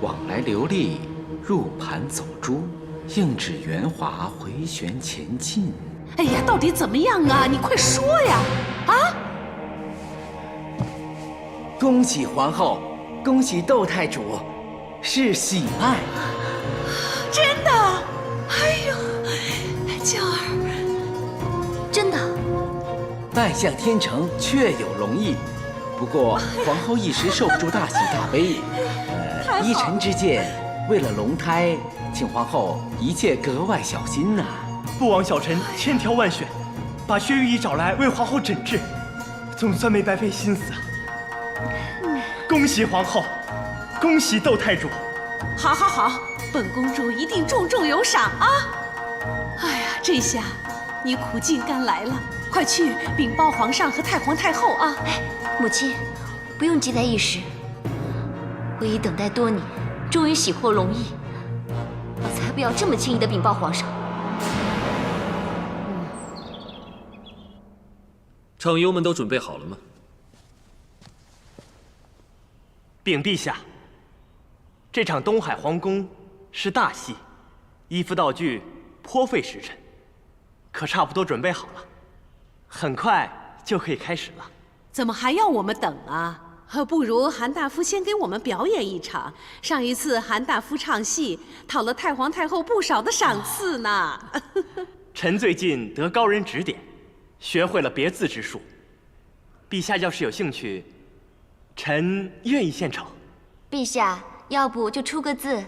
往来流利，入盘走珠，应指圆滑，回旋前进。哎呀，到底怎么样啊？你快说呀！啊！恭喜皇后，恭喜窦太主，是喜脉。真的？哎呦，娇儿，真的。拜相天成，确有龙意。不过皇后一时受不住大喜大悲，依臣之见，为了龙胎，请皇后一切格外小心呐。不枉小臣千挑万选，把薛御医找来为皇后诊治，总算没白费心思啊！恭喜皇后，恭喜窦太主！好，好，好，本公主一定重重有赏啊！哎呀，这下你苦尽甘来了，快去禀报皇上和太皇太后啊！哎，母亲，不用急在一时，我已等待多年，终于喜获龙意，我才不要这么轻易的禀报皇上。唱优们都准备好了吗？禀陛下，这场东海皇宫是大戏，衣服道具颇费时辰，可差不多准备好了，很快就可以开始了。怎么还要我们等啊？不如韩大夫先给我们表演一场。上一次韩大夫唱戏，讨了太皇太后不少的赏赐呢。臣最近得高人指点，学会了别字之术。陛下要是有兴趣，臣愿意献丑。陛下，要不就出个字，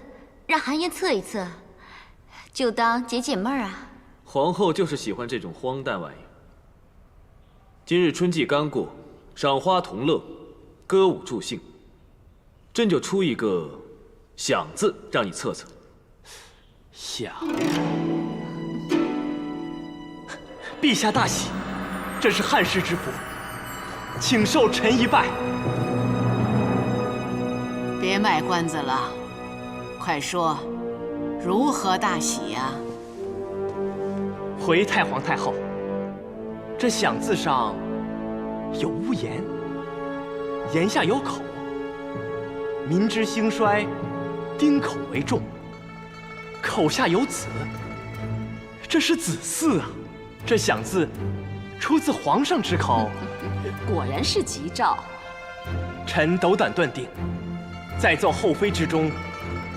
让韩爷测一测，就当解解闷儿啊。皇后就是喜欢这种荒诞玩意。今日春季刚过，赏花同乐，歌舞助兴，朕就出一个“享”字，让你测测。享。陛下大喜，这是汉室之福，请受臣一拜。别卖关子了，快说，如何大喜呀？回太皇太后，这“享”字上有屋檐，檐下有口。民之兴衰，丁口为重。口下有子，这是子嗣啊！这“享”字出自皇上之口，果然是吉兆。臣斗胆断定，在奏后妃之中，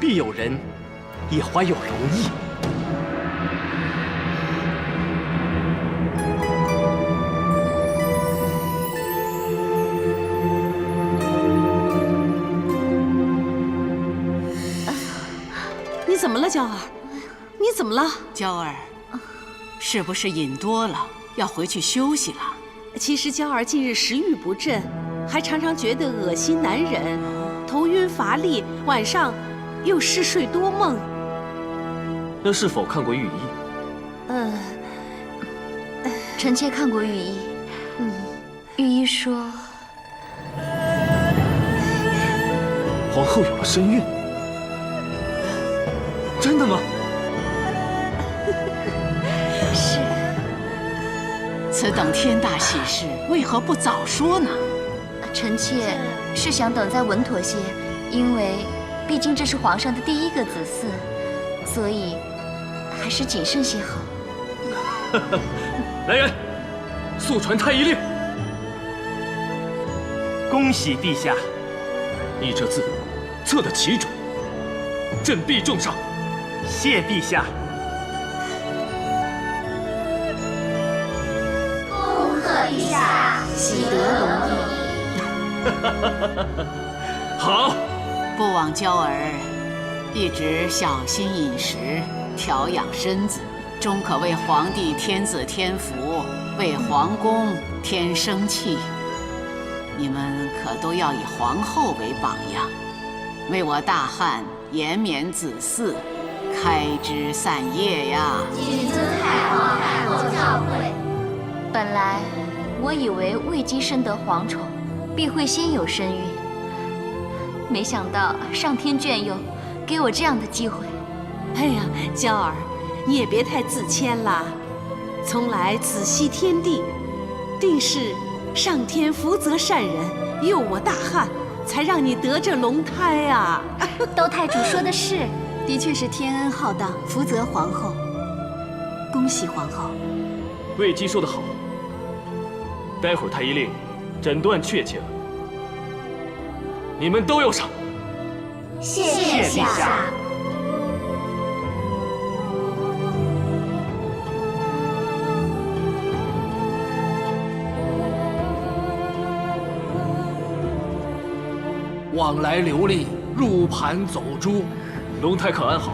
必有人也怀有容意。你怎么了，娇儿？你怎么了？娇儿，是不是饮多了，要回去休息了？其实娇儿近日食欲不振，还常常觉得恶心难忍，头晕乏力，晚上又嗜睡多梦。那是否看过御医？臣妾看过御医，御医说皇后有了身孕。真的吗？是。此等天大喜事，为何不早说呢？臣妾是想等再稳妥些，因为毕竟这是皇上的第一个子嗣，所以还是谨慎些好。来人，速传太医令。恭喜陛下！你这字测得奇准，朕必重赏。谢陛下。恭贺陛下，喜得龙翼。好。不枉娇儿一直小心饮食，调养身子，终可为皇帝添子添福，为皇宫添生气。你们可都要以皇后为榜样，为我大汉延绵子嗣，开枝散叶呀！谨遵太皇太后教诲。本来我以为未姬深得皇宠，必会先有身孕，没想到上天眷佑，给我这样的机会。哎呀，娇儿，你也别太自谦啦。从来子息天地，定是上天福泽善人，佑我大汉，才让你得这龙胎啊！窦太主说的是。的确是天恩浩荡，福泽皇后。恭喜皇后。魏姬说得好，待会儿太医令诊断确切了，你们都有赏。谢陛下。往来流利，入盘走珠。龙胎可安好？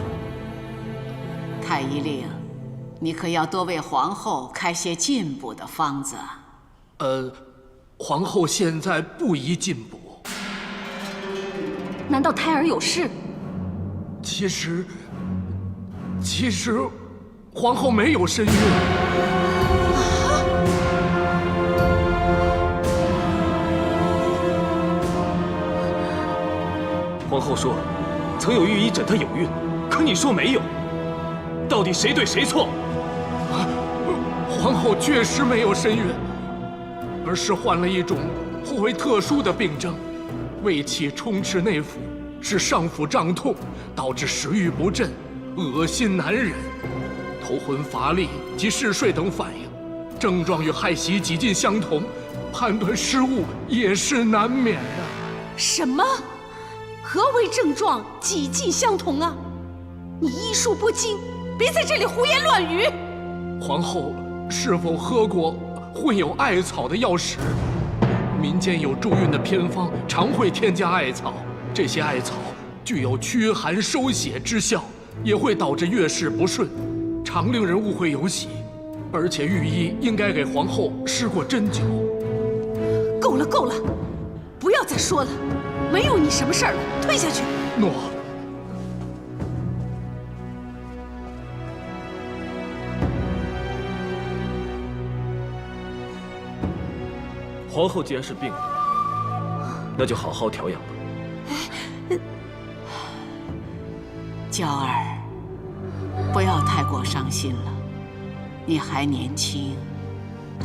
太医令，你可要多为皇后开些进补的方子。皇后现在不宜进补。难道胎儿有事？其实，皇后没有身孕。皇后说，曾有御医诊她有孕，可你说没有，到底谁对谁错？皇后确实没有身孕，而是患了一种颇为特殊的病症，胃气充斥内腑，使上腹胀痛，导致食欲不振，恶心难忍。头昏乏力及嗜睡等反应，症状与害喜几近相同，判断失误也是难免的。什么？何为症状几近相同啊？你医术不精，别在这里胡言乱语。皇后是否喝过混有艾草的药食？民间有助孕的偏方，常会添加艾草。这些艾草具有驱寒收血之效，也会导致月事不顺，常令人误会有喜。而且御医应该给皇后施过针灸。够了，够了，不要再说了，没有你什么事儿了，退下去。诺。皇后既然是病了，那就好好调养吧。娇儿，不要太过伤心了，你还年轻，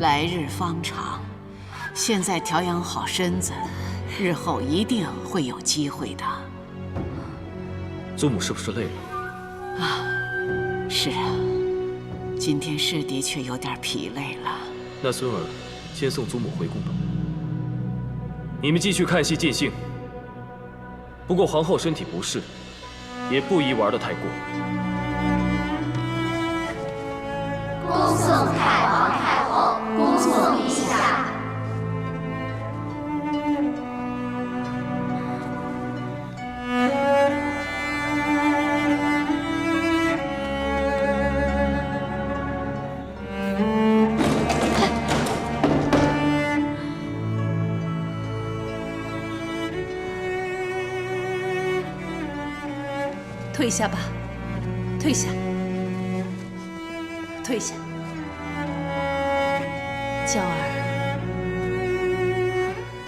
来日方长，现在调养好身子，日后一定会有机会的。祖母是不是累了？啊，是啊，今天是的确有点疲累了。那孙儿先送祖母回宫吧。你们继续看戏尽兴。不过皇后身体不适，也不宜玩得太过。恭送太皇太后，恭送陛下。退下吧，退下，退下。娇儿，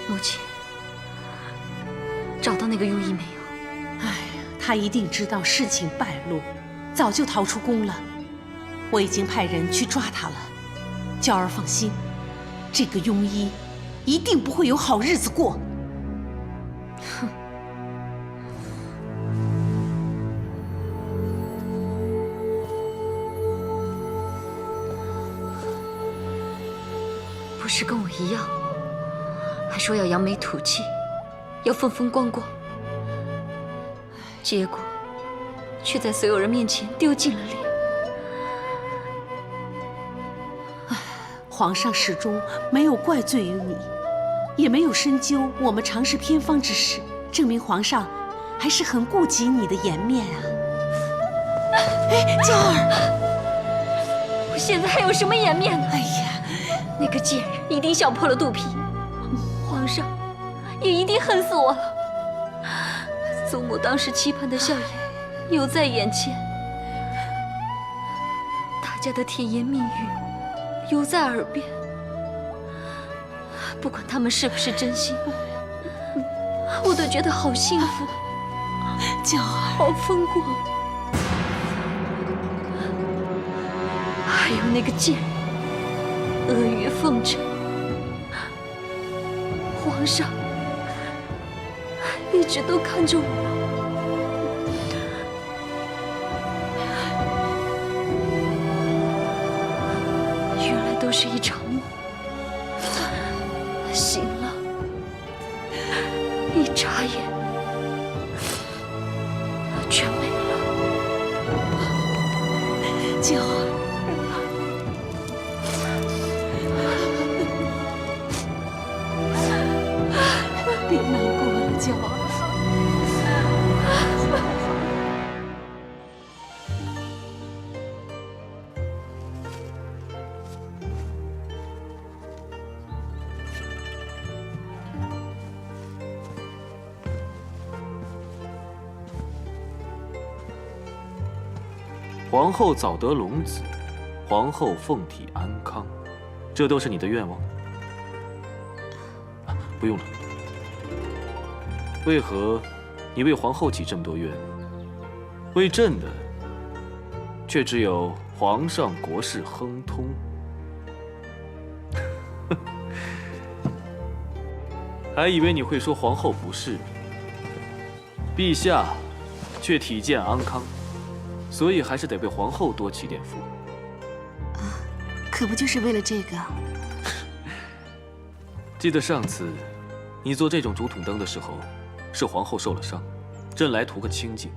母亲，找到那个庸医没有？哎呀，他一定知道事情败露，早就逃出宫了。我已经派人去抓他了。娇儿放心，这个庸医一定不会有好日子过。哼。不是跟我一样，还说要扬眉吐气，要风风光光，结果却在所有人面前丢尽了脸。皇上始终没有怪罪于你，也没有深究我们常试偏方之事，证明皇上还是很顾及你的颜面啊。哎，娇儿，我现在还有什么颜面呢？哎呀！那个贱人一定笑破了肚皮，皇上也一定恨死我了。祖母当时期盼的笑颜犹在眼前，大家的甜言蜜语犹在耳边。不管他们是不是真心，我都觉得好幸福，娇儿，好风光。还有那个贱人。阿谀奉承，皇上一直都看着我，原来都是一场梦。醒了，一眨眼，全没了。娇儿。别难过了，娇儿。皇后早得龙子，皇后凤体安康，这都是你的愿望。不用了。为何你为皇后起这么多愿，为朕的却只有皇上国事亨通？还以为你会说皇后不是，陛下却体健安康，所以还是得为皇后多祈点福。可不就是为了这个？记得上次你做这种竹筒灯的时候，是皇后受了伤，朕来图个清静，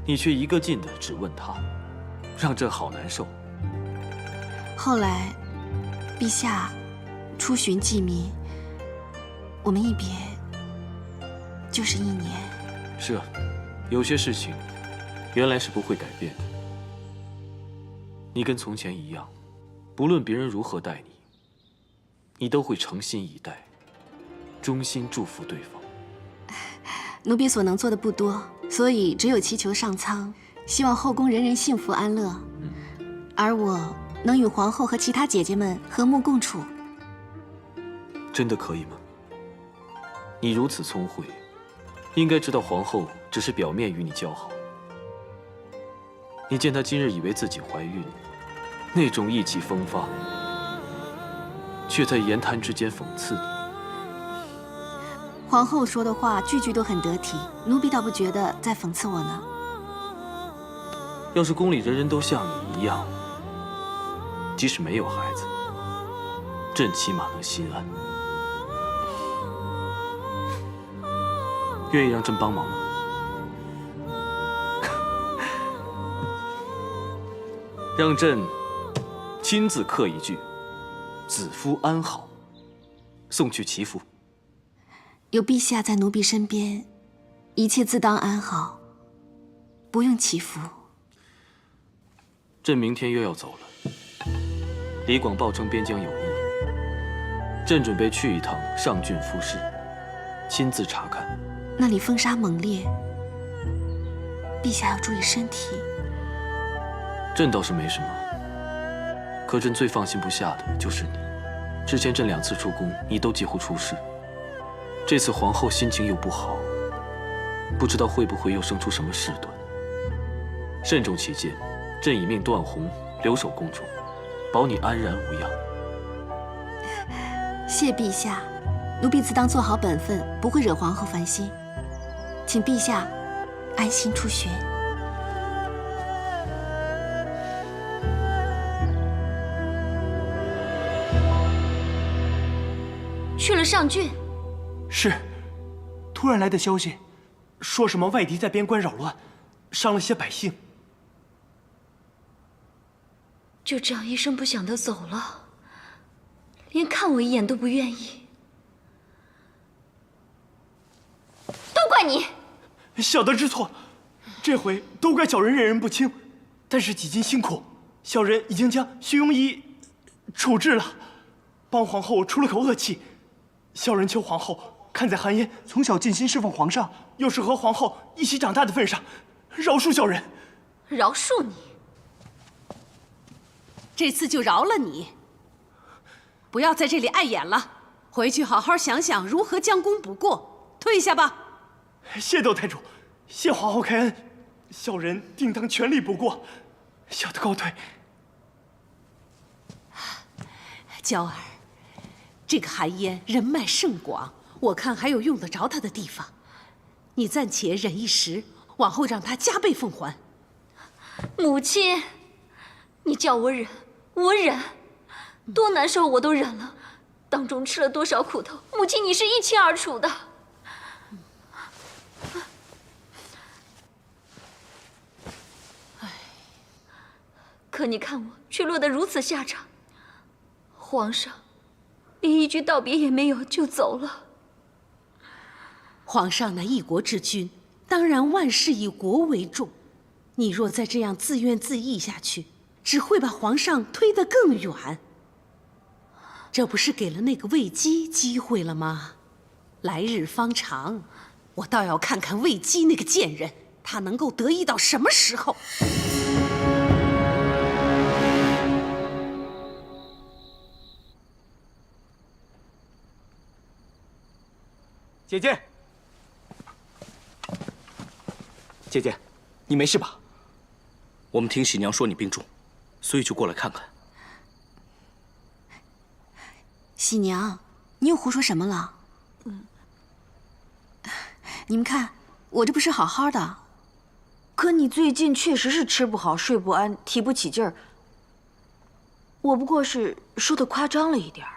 你却一个劲的只问她，让朕好难受。后来，陛下出巡济民，我们一别就是1年。是啊，有些事情原来是不会改变的。你跟从前一样，不论别人如何待你，你都会诚心以待，衷心祝福对方。奴婢所能做的不多，所以只有祈求上苍，希望后宫人人幸福安乐，而我能与皇后和其他姐姐们和睦共处。真的可以吗？你如此聪慧，应该知道皇后只是表面与你交好。你见她今日以为自己怀孕，那种意气风发，却在言谈之间讽刺你。皇后说的话句句都很得体，奴婢倒不觉得在讽刺我呢。要是宫里人人都像你一样，即使没有孩子，朕起码能心安。愿意让朕帮忙吗？让朕亲自刻一句“子夫安好”，送去祈福。有陛下在奴婢身边，一切自当安好，不用祈福。朕明天又要走了。李广报称边疆有异，朕准备去一趟上郡夫市，亲自查看。那里风沙猛烈，陛下要注意身体。朕倒是没什么，可朕最放心不下的就是你。之前朕2次出宫，你都几乎出事。这次皇后心情又不好，不知道会不会又生出什么事端。慎重起见，朕已命段宏留守宫中，保你安然无恙。谢陛下，奴婢自当做好本分，不会惹皇后烦心。请陛下安心出巡。去了上郡。是，突然来的消息，说什么外敌在边关扰乱，伤了些百姓。就这样一声不响的走了，连看我一眼都不愿意。都怪你！小的知错，这回都怪小人认人不清。但是几经辛苦，小人已经将徐庸仪处置了，帮皇后出了口恶气。小人求皇后看在韩嫣从小尽心侍奉皇上，又是和皇后一起长大的份上，饶恕小人。饶恕你？这次就饶了你。不要在这里碍眼了，回去好好想想如何将功补过。退下吧。谢窦太主，谢皇后开恩，小人定当全力补过。小的告退。娇儿，这个韩嫣人脉甚广，我看还有用得着她的地方。你暂且忍一时，往后让她加倍奉还。母亲，你叫我忍，我忍，多难受我都忍了，当中吃了多少苦头，母亲你是一清二楚的。可你看我却落得如此下场，皇上连一句道别也没有就走了。皇上乃一国之君，当然万事以国为重。你若再这样自怨自艾下去，只会把皇上推得更远。这不是给了那个魏姬机会了吗？来日方长，我倒要看看魏姬那个贱人，她能够得意到什么时候。姐姐，姐姐，你没事吧？我们听喜娘说你病重，所以就过来看看。喜娘，你又胡说什么了？你们看，我这不是好好的。可你最近确实是吃不好、睡不安、提不起劲儿。我不过是说的夸张了一点儿。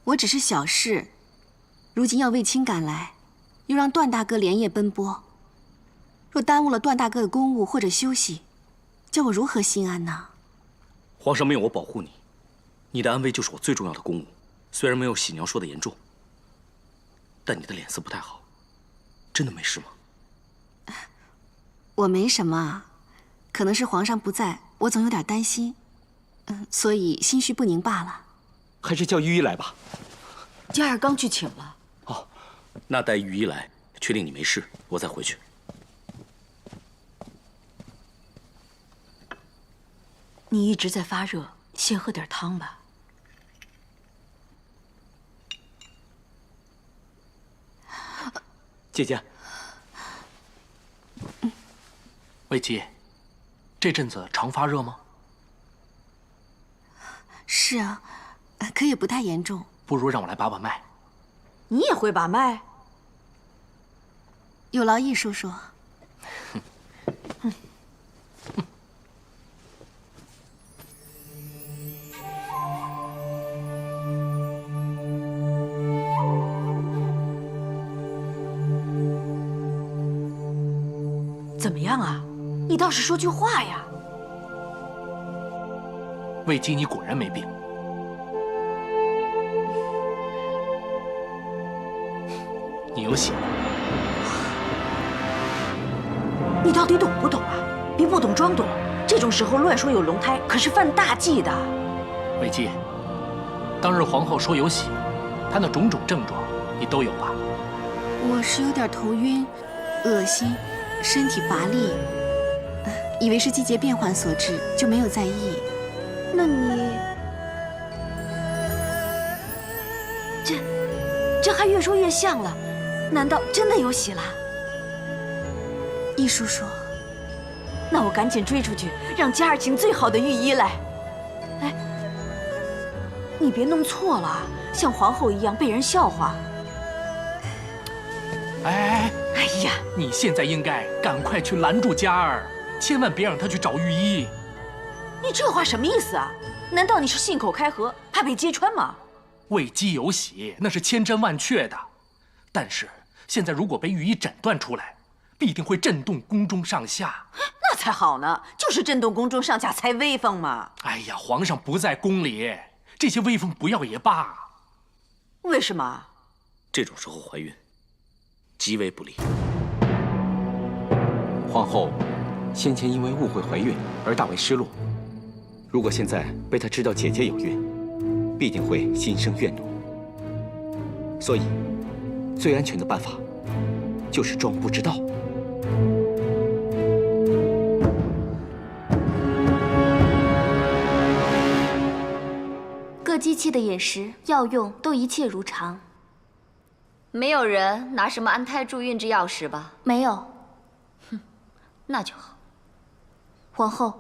我只是小事，如今要卫青赶来，又让段大哥连夜奔波，若耽误了段大哥的公务或者休息，叫我如何心安呢？皇上命我保护你，你的安危就是我最重要的公务。虽然没有喜娘说的严重，但你的脸色不太好，真的没事吗？我没什么，可能是皇上不在，我总有点担心，所以心绪不宁罢了。还是叫御医来吧。嘉儿刚去请了。哦，那待御医来，确定你没事，我再回去。你一直在发热，先喝点汤吧。姐姐，魏姬，这阵子常发热吗？是啊，可也不太严重。不如让我来把把脉。你也会把脉？有劳易叔叔。怎么样啊？你倒是说句话呀！魏姬，你果然没病。你有喜了。你到底懂不懂啊？别不懂装懂，这种时候乱说有龙胎，可是犯大忌的。魏姬，当日皇后说有喜，她那种种症状你都有吧？我是有点头晕、恶心、身体乏力，以为是季节变换所致，就没有在意。那你这还越说越像了，难道真的有喜了？易叔叔，那我赶紧追出去，让嘉儿请最好的御医来。哎，你别弄错了，像皇后一样被人笑话。哎呀，你现在应该赶快去拦住嘉儿，千万别让她去找御医。你这话什么意思啊？难道你是信口开河，怕被揭穿吗？魏姬有喜，那是千真万确的，但是现在如果被御医诊断出来，必定会震动宫中上下。那才好呢，就是震动宫中上下才威风嘛。哎呀，皇上不在宫里，这些威风不要也罢。为什么？这种时候怀孕，极为不利。皇后先前因为误会怀孕而大为失落，如果现在被她知道姐姐有孕，必定会心生怨怒。所以，最安全的办法就是装不知道。各机器的饮食、药用都一切如常，没有人拿什么安胎助孕之药食吧？没有。哼，那就好。皇后，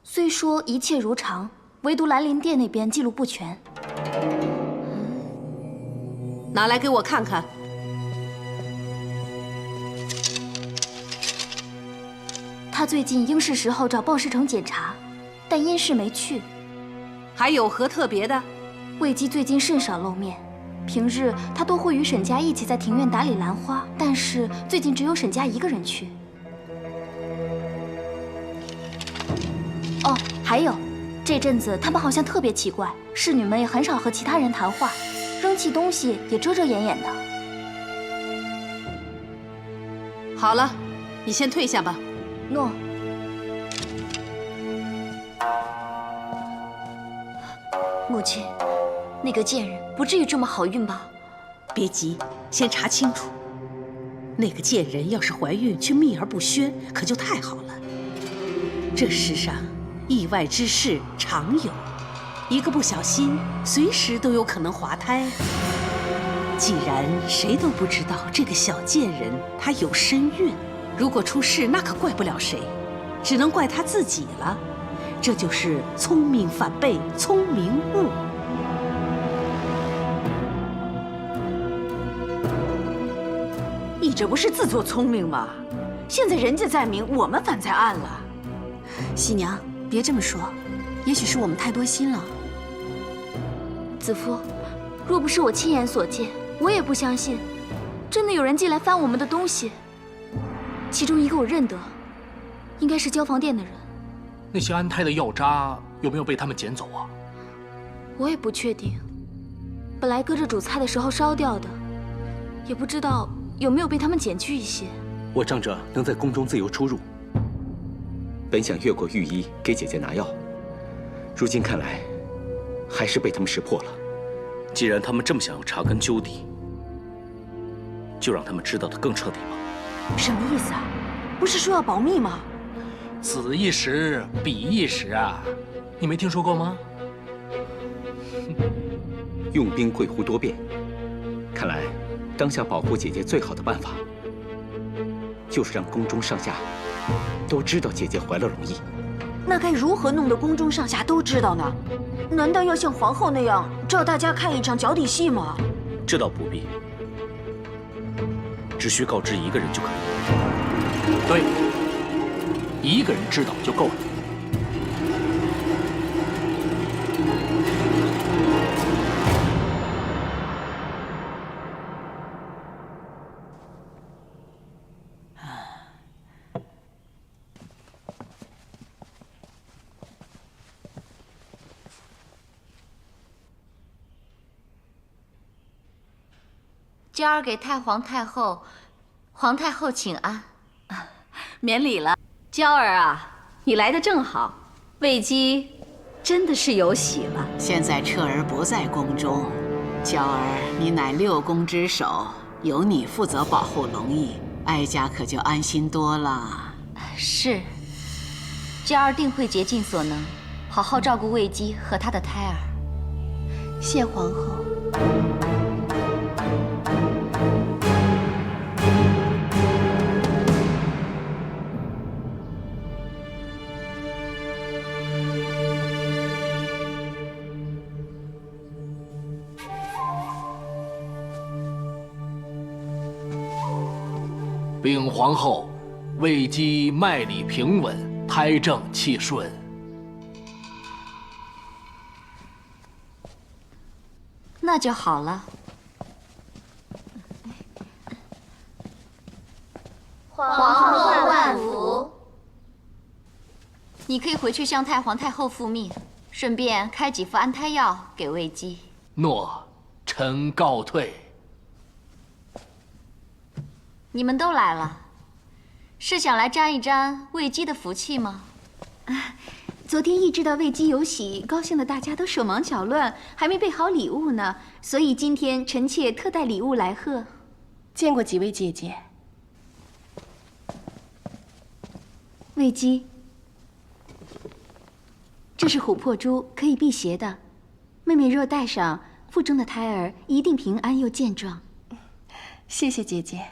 虽说一切如常，唯独兰陵殿那边记录不全。拿来给我看看。他最近应是时候找鲍世成检查，但因事没去。还有何特别的？魏姬最近甚少露面，平日他都会与沈家一起在庭院打理兰花，但是最近只有沈家一个人去。哦，还有，这阵子他们好像特别奇怪，侍女们也很少和其他人谈话，扔弃东西也遮遮掩掩的。好了，你先退下吧。诺。母亲，那个贱人不至于这么好运吧？别急，先查清楚。那个贱人要是怀孕却秘而不宣，可就太好了。这世上意外之事常有，一个不小心，随时都有可能滑胎。既然谁都不知道这个小贱人她有身孕，如果出事，那可怪不了谁，只能怪她自己了。这就是聪明反被聪明误。你这不是自作聪明吗？现在人家在明，我们反在暗了。喜娘，别这么说，也许是我们太多心了。子夫，若不是我亲眼所见，我也不相信，真的有人进来翻我们的东西。其中一个我认得，应该是交房店的人。那些安胎的药渣有没有被他们捡走啊？我也不确定。本来搁着煮菜的时候烧掉的，也不知道有没有被他们捡去一些。我仗着能在宫中自由出入，本想越过御医给姐姐拿药，如今看来，还是被他们识破了。既然他们这么想要查根究底，就让他们知道的更彻底吧。什么意思啊？不是说要保密吗？此一时，彼一时啊，你没听说过吗？用兵贵乎多变，看来当下保护姐姐最好的办法，就是让宫中上下都知道姐姐怀了龙裔。那该如何弄得宫中上下都知道呢？难道要像皇后那样照大家看一场脚底戏吗？这倒不必，只需告知一个人就可以。对，一个人知道就够了。娇儿给太皇太后、皇太后请安。免礼了，娇儿啊，你来的正好，魏姬真的是有喜了。现在彻儿不在宫中，娇儿你乃六宫之首，由你负责保护龙裔，哀家可就安心多了。是，娇儿定会竭尽所能，好好照顾魏姬和她的胎儿。谢皇后。禀皇后，魏姬脉理平稳，胎正气顺。那就好了。皇后万福。你可以回去向太皇太后复命，顺便开几副安胎药给魏姬。诺，臣告退。你们都来了，是想来沾一沾魏姬的福气吗？昨天一知道魏姬有喜，高兴的大家都手忙脚乱，还没备好礼物呢，所以今天臣妾特带礼物来贺。见过几位姐姐。魏姬，这是琥珀珠，可以辟邪的。妹妹若戴上，腹中的胎儿一定平安又健壮。谢谢姐姐。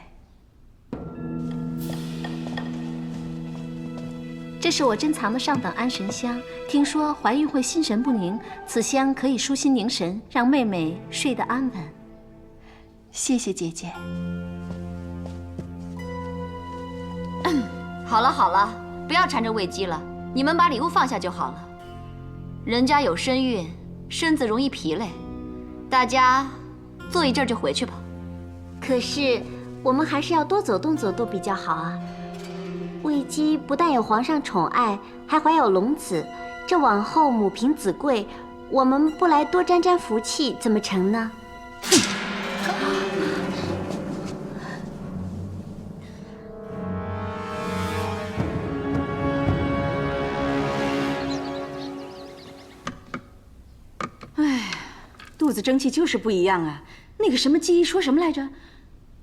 这是我珍藏的上等安神香，听说怀孕会心神不宁，此香可以舒心凝神，让妹妹睡得安稳。谢谢姐姐。好了好了，不要缠着魏姬了，你们把礼物放下就好了。人家有身孕，身子容易疲累，大家坐一阵就回去吧。可是我们还是要多走动走动比较好啊。魏姬不但有皇上宠爱，还怀有龙子，这往后母凭子贵，我们不来多沾沾福气，怎么成呢？哎，肚子争气就是不一样啊！那个什么姬说什么来着？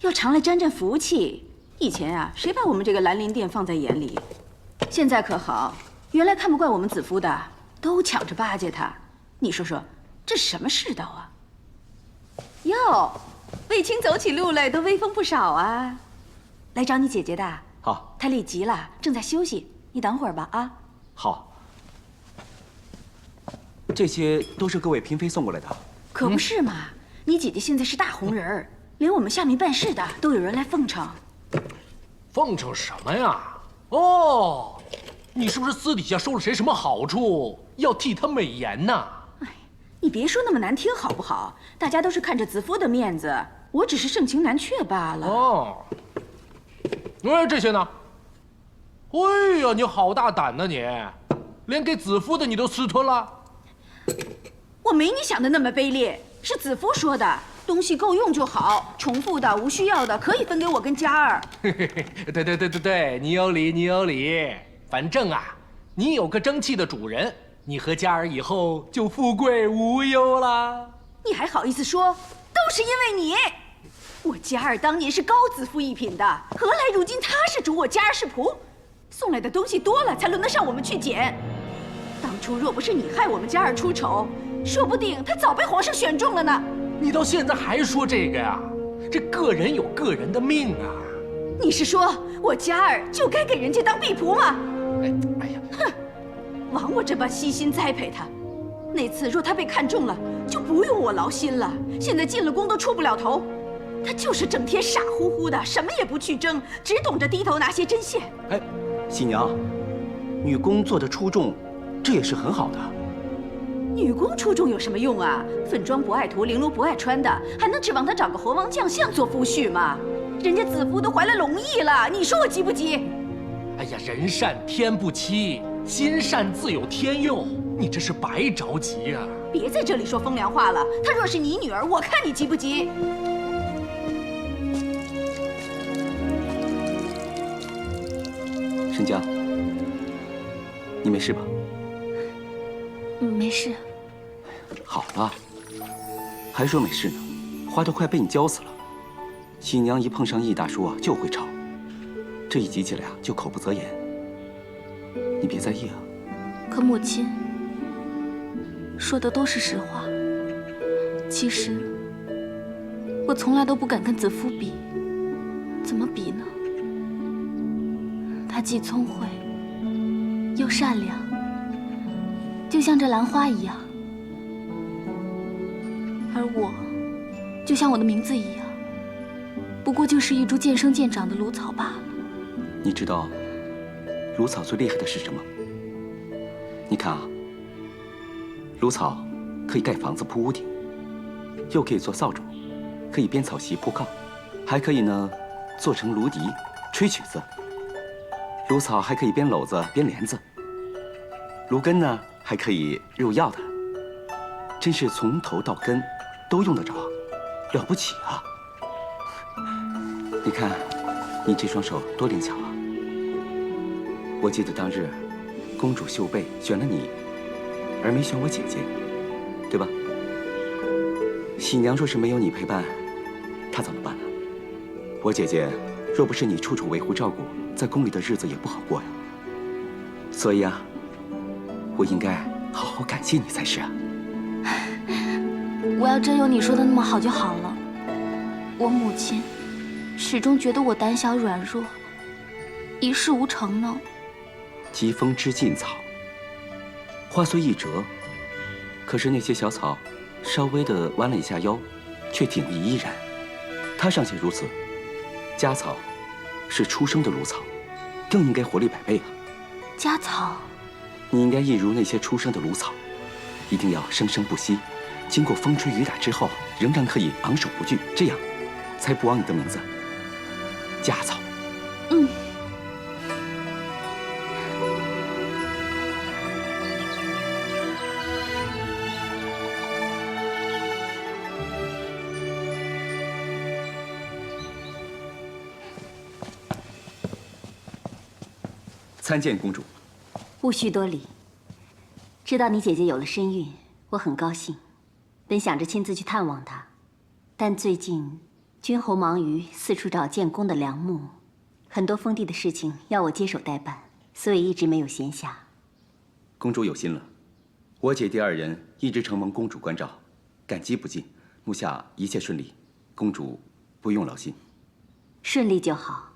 要常来沾沾福气。以前啊，谁把我们这个兰陵殿放在眼里？现在可好，原来看不惯我们子夫的，都抢着巴结他。你说说，这什么世道啊？哟，卫青走起路来都威风不少啊！来找你姐姐的。好。她累极了，正在休息，你等会儿吧啊。好。这些都是各位嫔妃送过来的。可不是嘛，你姐姐现在是大红人儿，连我们下面办事的都有人来奉承。奉承什么呀？哦，你是不是私底下收了谁什么好处，要替他美言呢？你别说那么难听好不好？大家都是看着子夫的面子，我只是盛情难却罢了。哦，这些呢？哎呀，你好大胆呐你！连给子夫的你都私吞了？我没你想的那么卑劣，是子夫说的，东西够用就好，重复的、无需要的可以分给我跟嘉儿。对，你有理，你有理。反正啊，你有个争气的主人，你和嘉儿以后就富贵无忧啦。你还好意思说？都是因为你。我嘉儿当年是高子夫一品的，何来如今他是主，我嘉儿是仆？送来的东西多了，才轮得上我们去捡。当初若不是你害我们嘉儿出丑，说不定他早被皇上选中了呢。你到现在还说这个呀？这个人有个人的命啊！你是说我嘉儿就该给人家当婢仆吗？哎呀，哼！枉我这般悉心栽培他，那次若他被看中了，就不用我劳心了。现在进了宫都出不了头，他就是整天傻乎乎的，什么也不去争，只懂着低头拿些针线。哎，新娘，女工做的出众，这也是很好的。女工出众有什么用啊？粉妆不爱涂，绫罗不爱穿的，还能指望她找个猴王将相做夫婿吗？人家子夫都怀了龙翼了，你说我急不急？哎呀，人善天不欺，心善自有天佑，你这是白着急呀！别在这里说风凉话了。她若是你女儿，我看你急不急？沈江，你没事吧？没事。好了，还说没事呢，花都快被你浇死了。新娘一碰上易大叔啊，就会吵，这一急起来啊，就口不择言。你别在意啊。可母亲说的都是实话。其实我从来都不敢跟子夫比，怎么比呢？他既聪慧又善良，就像这兰花一样，而我，就像我的名字一样，不过就是一株渐生渐长的芦草罢了。你知道芦草最厉害的是什么？你看啊，芦草可以盖房子铺屋顶，又可以做扫帚，可以编草席铺炕，还可以呢做成芦笛吹曲子。芦草还可以编篓子编帘子，芦根呢还可以入药的，真是从头到根都用得着，了不起啊！你看你这双手多灵巧啊！我记得当日公主秀贝选了你，而没选我姐姐，对吧？喜娘若是没有你陪伴，她怎么办呢？我姐姐若不是你处处维护照顾，在宫里的日子也不好过呀。所以啊，我应该好好感谢你才是啊。我要真有你说的那么好就好了。我母亲始终觉得我胆小软弱，一事无成呢。疾风知劲草，话虽易折，可是那些小草稍微的弯了一下腰，却挺立依然。它尚且如此，家草是初生的芦草，更应该活力百倍啊！家草，你应该一如那些初生的芦草，一定要生生不息，经过风吹雨打之后，仍然可以昂首不惧，这样才不枉你的名字家草。嗯。参见公主。勿需多礼。知道你姐姐有了身孕，我很高兴，本想着亲自去探望她，但最近君侯忙于四处找建功的良木，很多封地的事情要我接手代办，所以一直没有闲暇。公主有心了，我姐弟二人一直承蒙公主关照，感激不尽。目下一切顺利，公主不用劳心。顺利就好。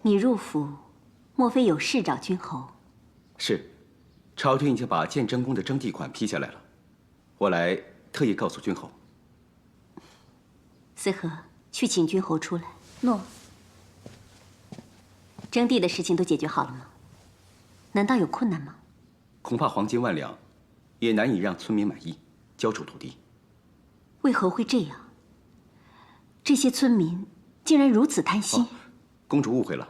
你入府，莫非有事找君侯？是，朝廷已经把建真宫的征地款批下来了，我来特意告诉君侯。思和，去请君侯出来。诺。征地的事情都解决好了吗？难道有困难吗？恐怕黄金万两，也难以让村民满意。交出土地。为何会这样？这些村民竟然如此贪心。公主误会了，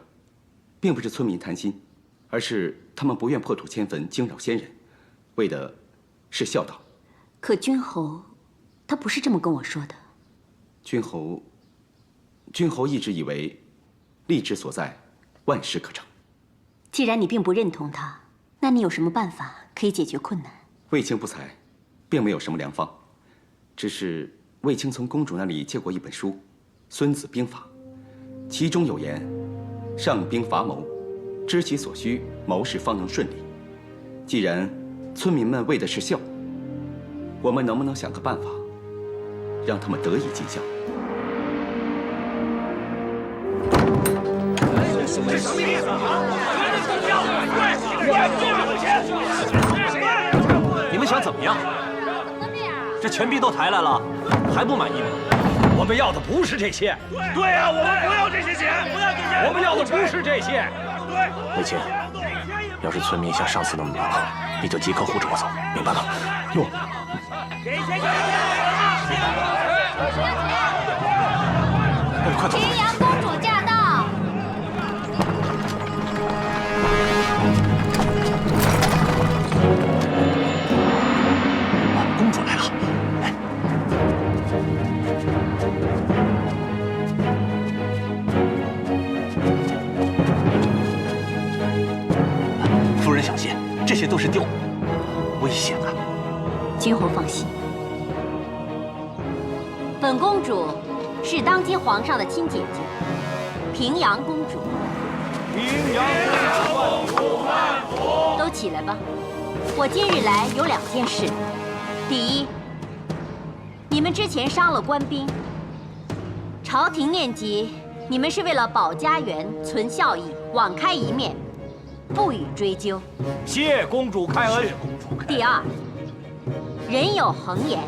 并不是村民贪心，而是他们不愿破土迁坟，惊扰先人，为的是孝道。可君侯，他不是这么跟我说的。君侯一直以为，立志所在，万事可成。既然你并不认同他，那你有什么办法可以解决困难？卫青不才，并没有什么良方，只是卫青从公主那里借过一本书《孙子兵法》，其中有言：“上兵伐谋，知其所需，谋事方能顺利。”既然村民们为的是孝，我们能不能想个办法，让他们得以尽孝？这什么意思啊？你们想怎么样？这钱币都抬来了，还不满意吗？我们要的不是这些。对啊，我们不要这些钱，不要这些。我们要的不是这些。卫青，要是村民像上次那么蛮横，你就即刻护着我走，明白吗？诺。快走！平阳公主驾到。公主来了。夫人小心，这些都是危险的。君侯放心，本公主是当今皇上的亲姐姐，平阳公主。平阳公主万福！都起来吧。我今日来有2件事。第一，你们之前伤了官兵，朝廷念及你们是为了保家园、存孝义，网开一面，不予追究。谢公主开恩。第二，人有恒言，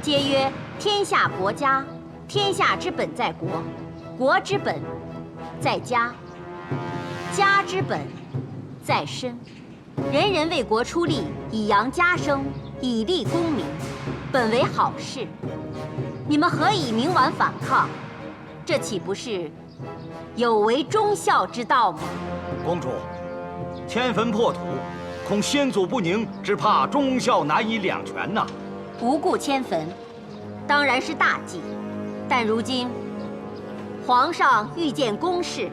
皆曰天下国家，天下之本在国，国之本在家，家之本在身。人人为国出力，以扬家声，以立功名，本为好事。你们何以明顽反抗？这岂不是有违忠孝之道吗？公主，迁坟破土，恐先祖不宁，只怕忠孝难以两全呐。无故迁坟，当然是大忌。但如今皇上欲建宫室，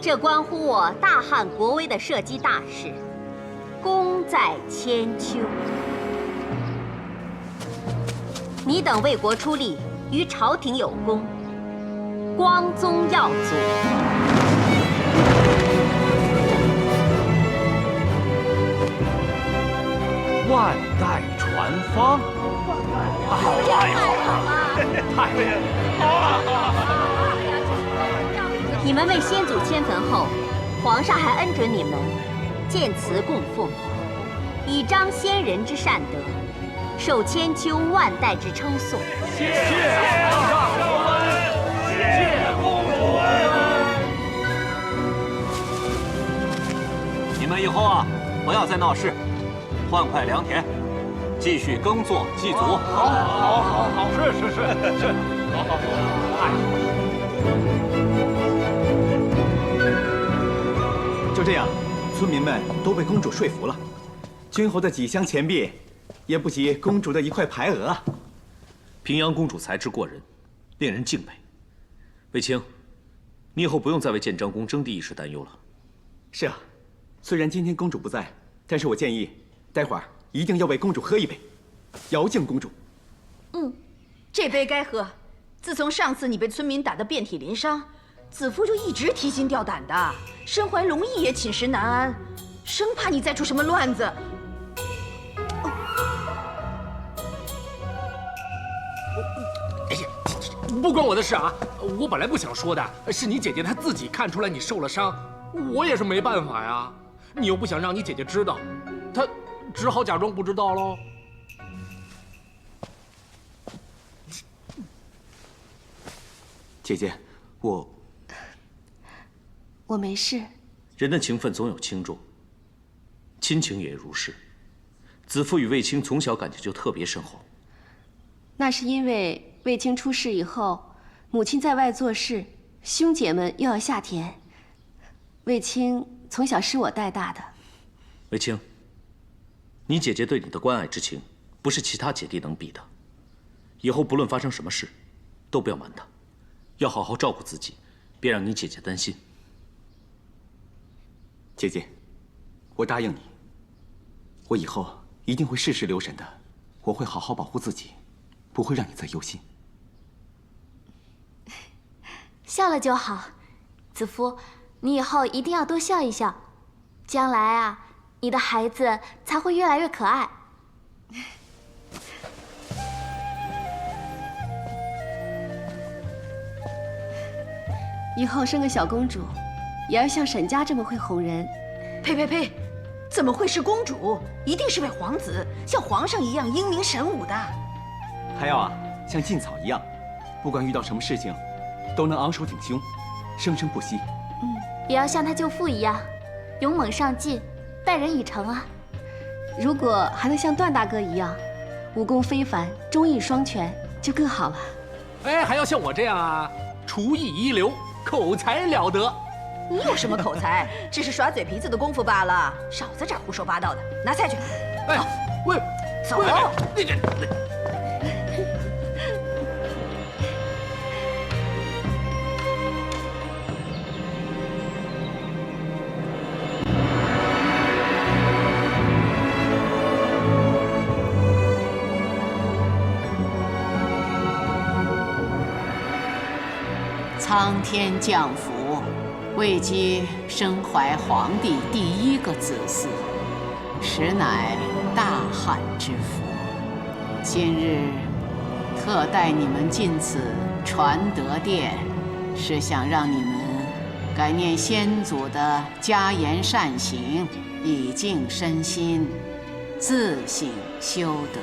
这关乎我大汉国威的社稷大事，功在千秋。你等为国出力，于朝廷有功，光宗耀祖。万代传芳，太好了，太好了！你们为先祖迁坟后，皇上还恩准你们建祠供奉，以彰先人之善德，受千秋万代之称颂。谢皇上国恩，谢公主恩。你们以后啊，不要再闹事，换块良田，继续耕作祭祖。好，是，好，就这样，村民们都被公主说服了。君侯的几箱钱币，也不及公主的一块牌额啊。平阳公主才智过人，令人敬佩。卫青，你以后不用再为建章宫征地一事担忧了。是啊，虽然今天公主不在，但是我建议，待会儿一定要为公主喝一杯，遥敬公主。这杯该喝。自从上次你被村民打得遍体鳞伤，子夫就一直提心吊胆的，身怀龙翼也寝食难安，生怕你再出什么乱子。哎呀，不关我的事啊！我本来不想说的，是你姐姐她自己看出来你受了伤，我也是没办法呀。你又不想让你姐姐知道，她只好假装不知道喽。姐姐，我没事。人的情分总有轻重，亲情也如是。子父与卫青从小感情就特别深厚。那是因为卫青出事以后，母亲在外做事，兄姐们又要下田，卫青从小是我带大的。卫青，你姐姐对你的关爱之情，不是其他姐弟能比的。以后不论发生什么事，都不要瞒她，要好好照顾自己，别让你姐姐担心。姐姐，我答应你，我以后一定会事事留神的，我会好好保护自己，不会让你再忧心。笑了就好，子夫，你以后一定要多笑一笑，将来啊，你的孩子才会越来越可爱。以后生个小公主，也要像沈家这么会哄人。呸呸呸！怎么会是公主？一定是位皇子，像皇上一样英明神武的。还要啊，像劲草一样，不管遇到什么事情，都能昂首挺胸，生生不息。也要像他舅父一样，勇猛上进，待人以诚啊。如果还能像段大哥一样，武功非凡，忠义双全，就更好了。哎，还要像我这样啊，厨艺一流，口才了得。你有什么口才？只是耍嘴皮子的功夫罢了。少在这儿胡说八道的，拿菜去。哎，喂，走。你这。苍天降福，卫姬身怀皇帝第一个子嗣，实乃大汉之福。今日特带你们进此传德殿，是想让你们感念先祖的加言善行，以静身心，自省修德，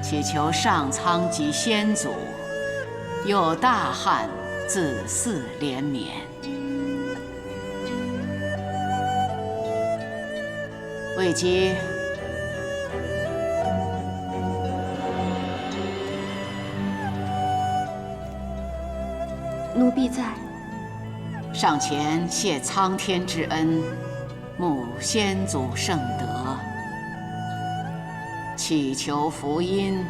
祈求上苍及先祖，佑大汉子嗣连绵。卫姬，奴婢在。上前谢苍天之恩，慕先祖圣德，祈求福音，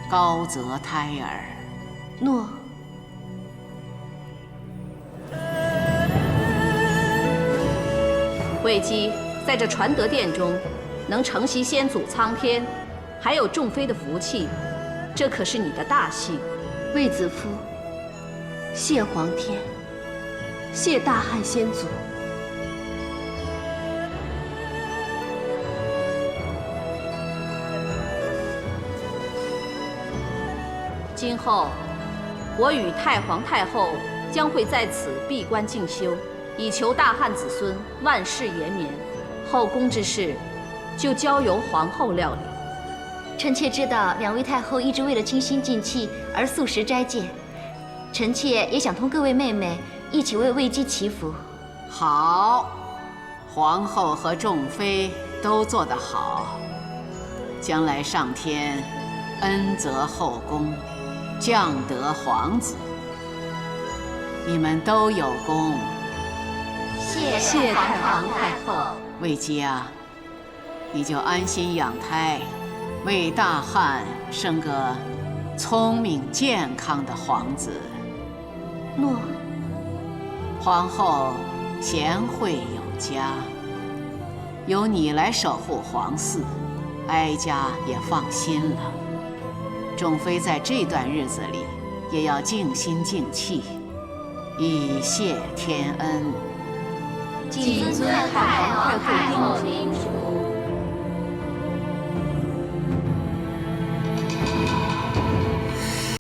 高泽胎儿。诺。卫姬在这传德殿中，能承袭先祖苍天，还有众妃的福气，这可是你的大幸。卫子夫，谢皇天，谢大汉先祖。今后，我与太皇太后将会在此闭关静修，以求大汉子孙万世延绵。后宫之事，就交由皇后料理。臣妾知道两位太后一直为了清心静气而素食斋戒，臣妾也想同各位妹妹一起为卫姬祈福。好，皇后和众妃都做得好，将来上天恩泽后宫，降德皇子，你们都有功。谢太皇太后。卫姬啊，你就安心养胎，为大汉生个聪明健康的皇子。诺。皇后贤惠有加，由你来守护皇嗣，哀家也放心了。众妃在这段日子里也要静心静气，以谢天恩。谨遵太皇太后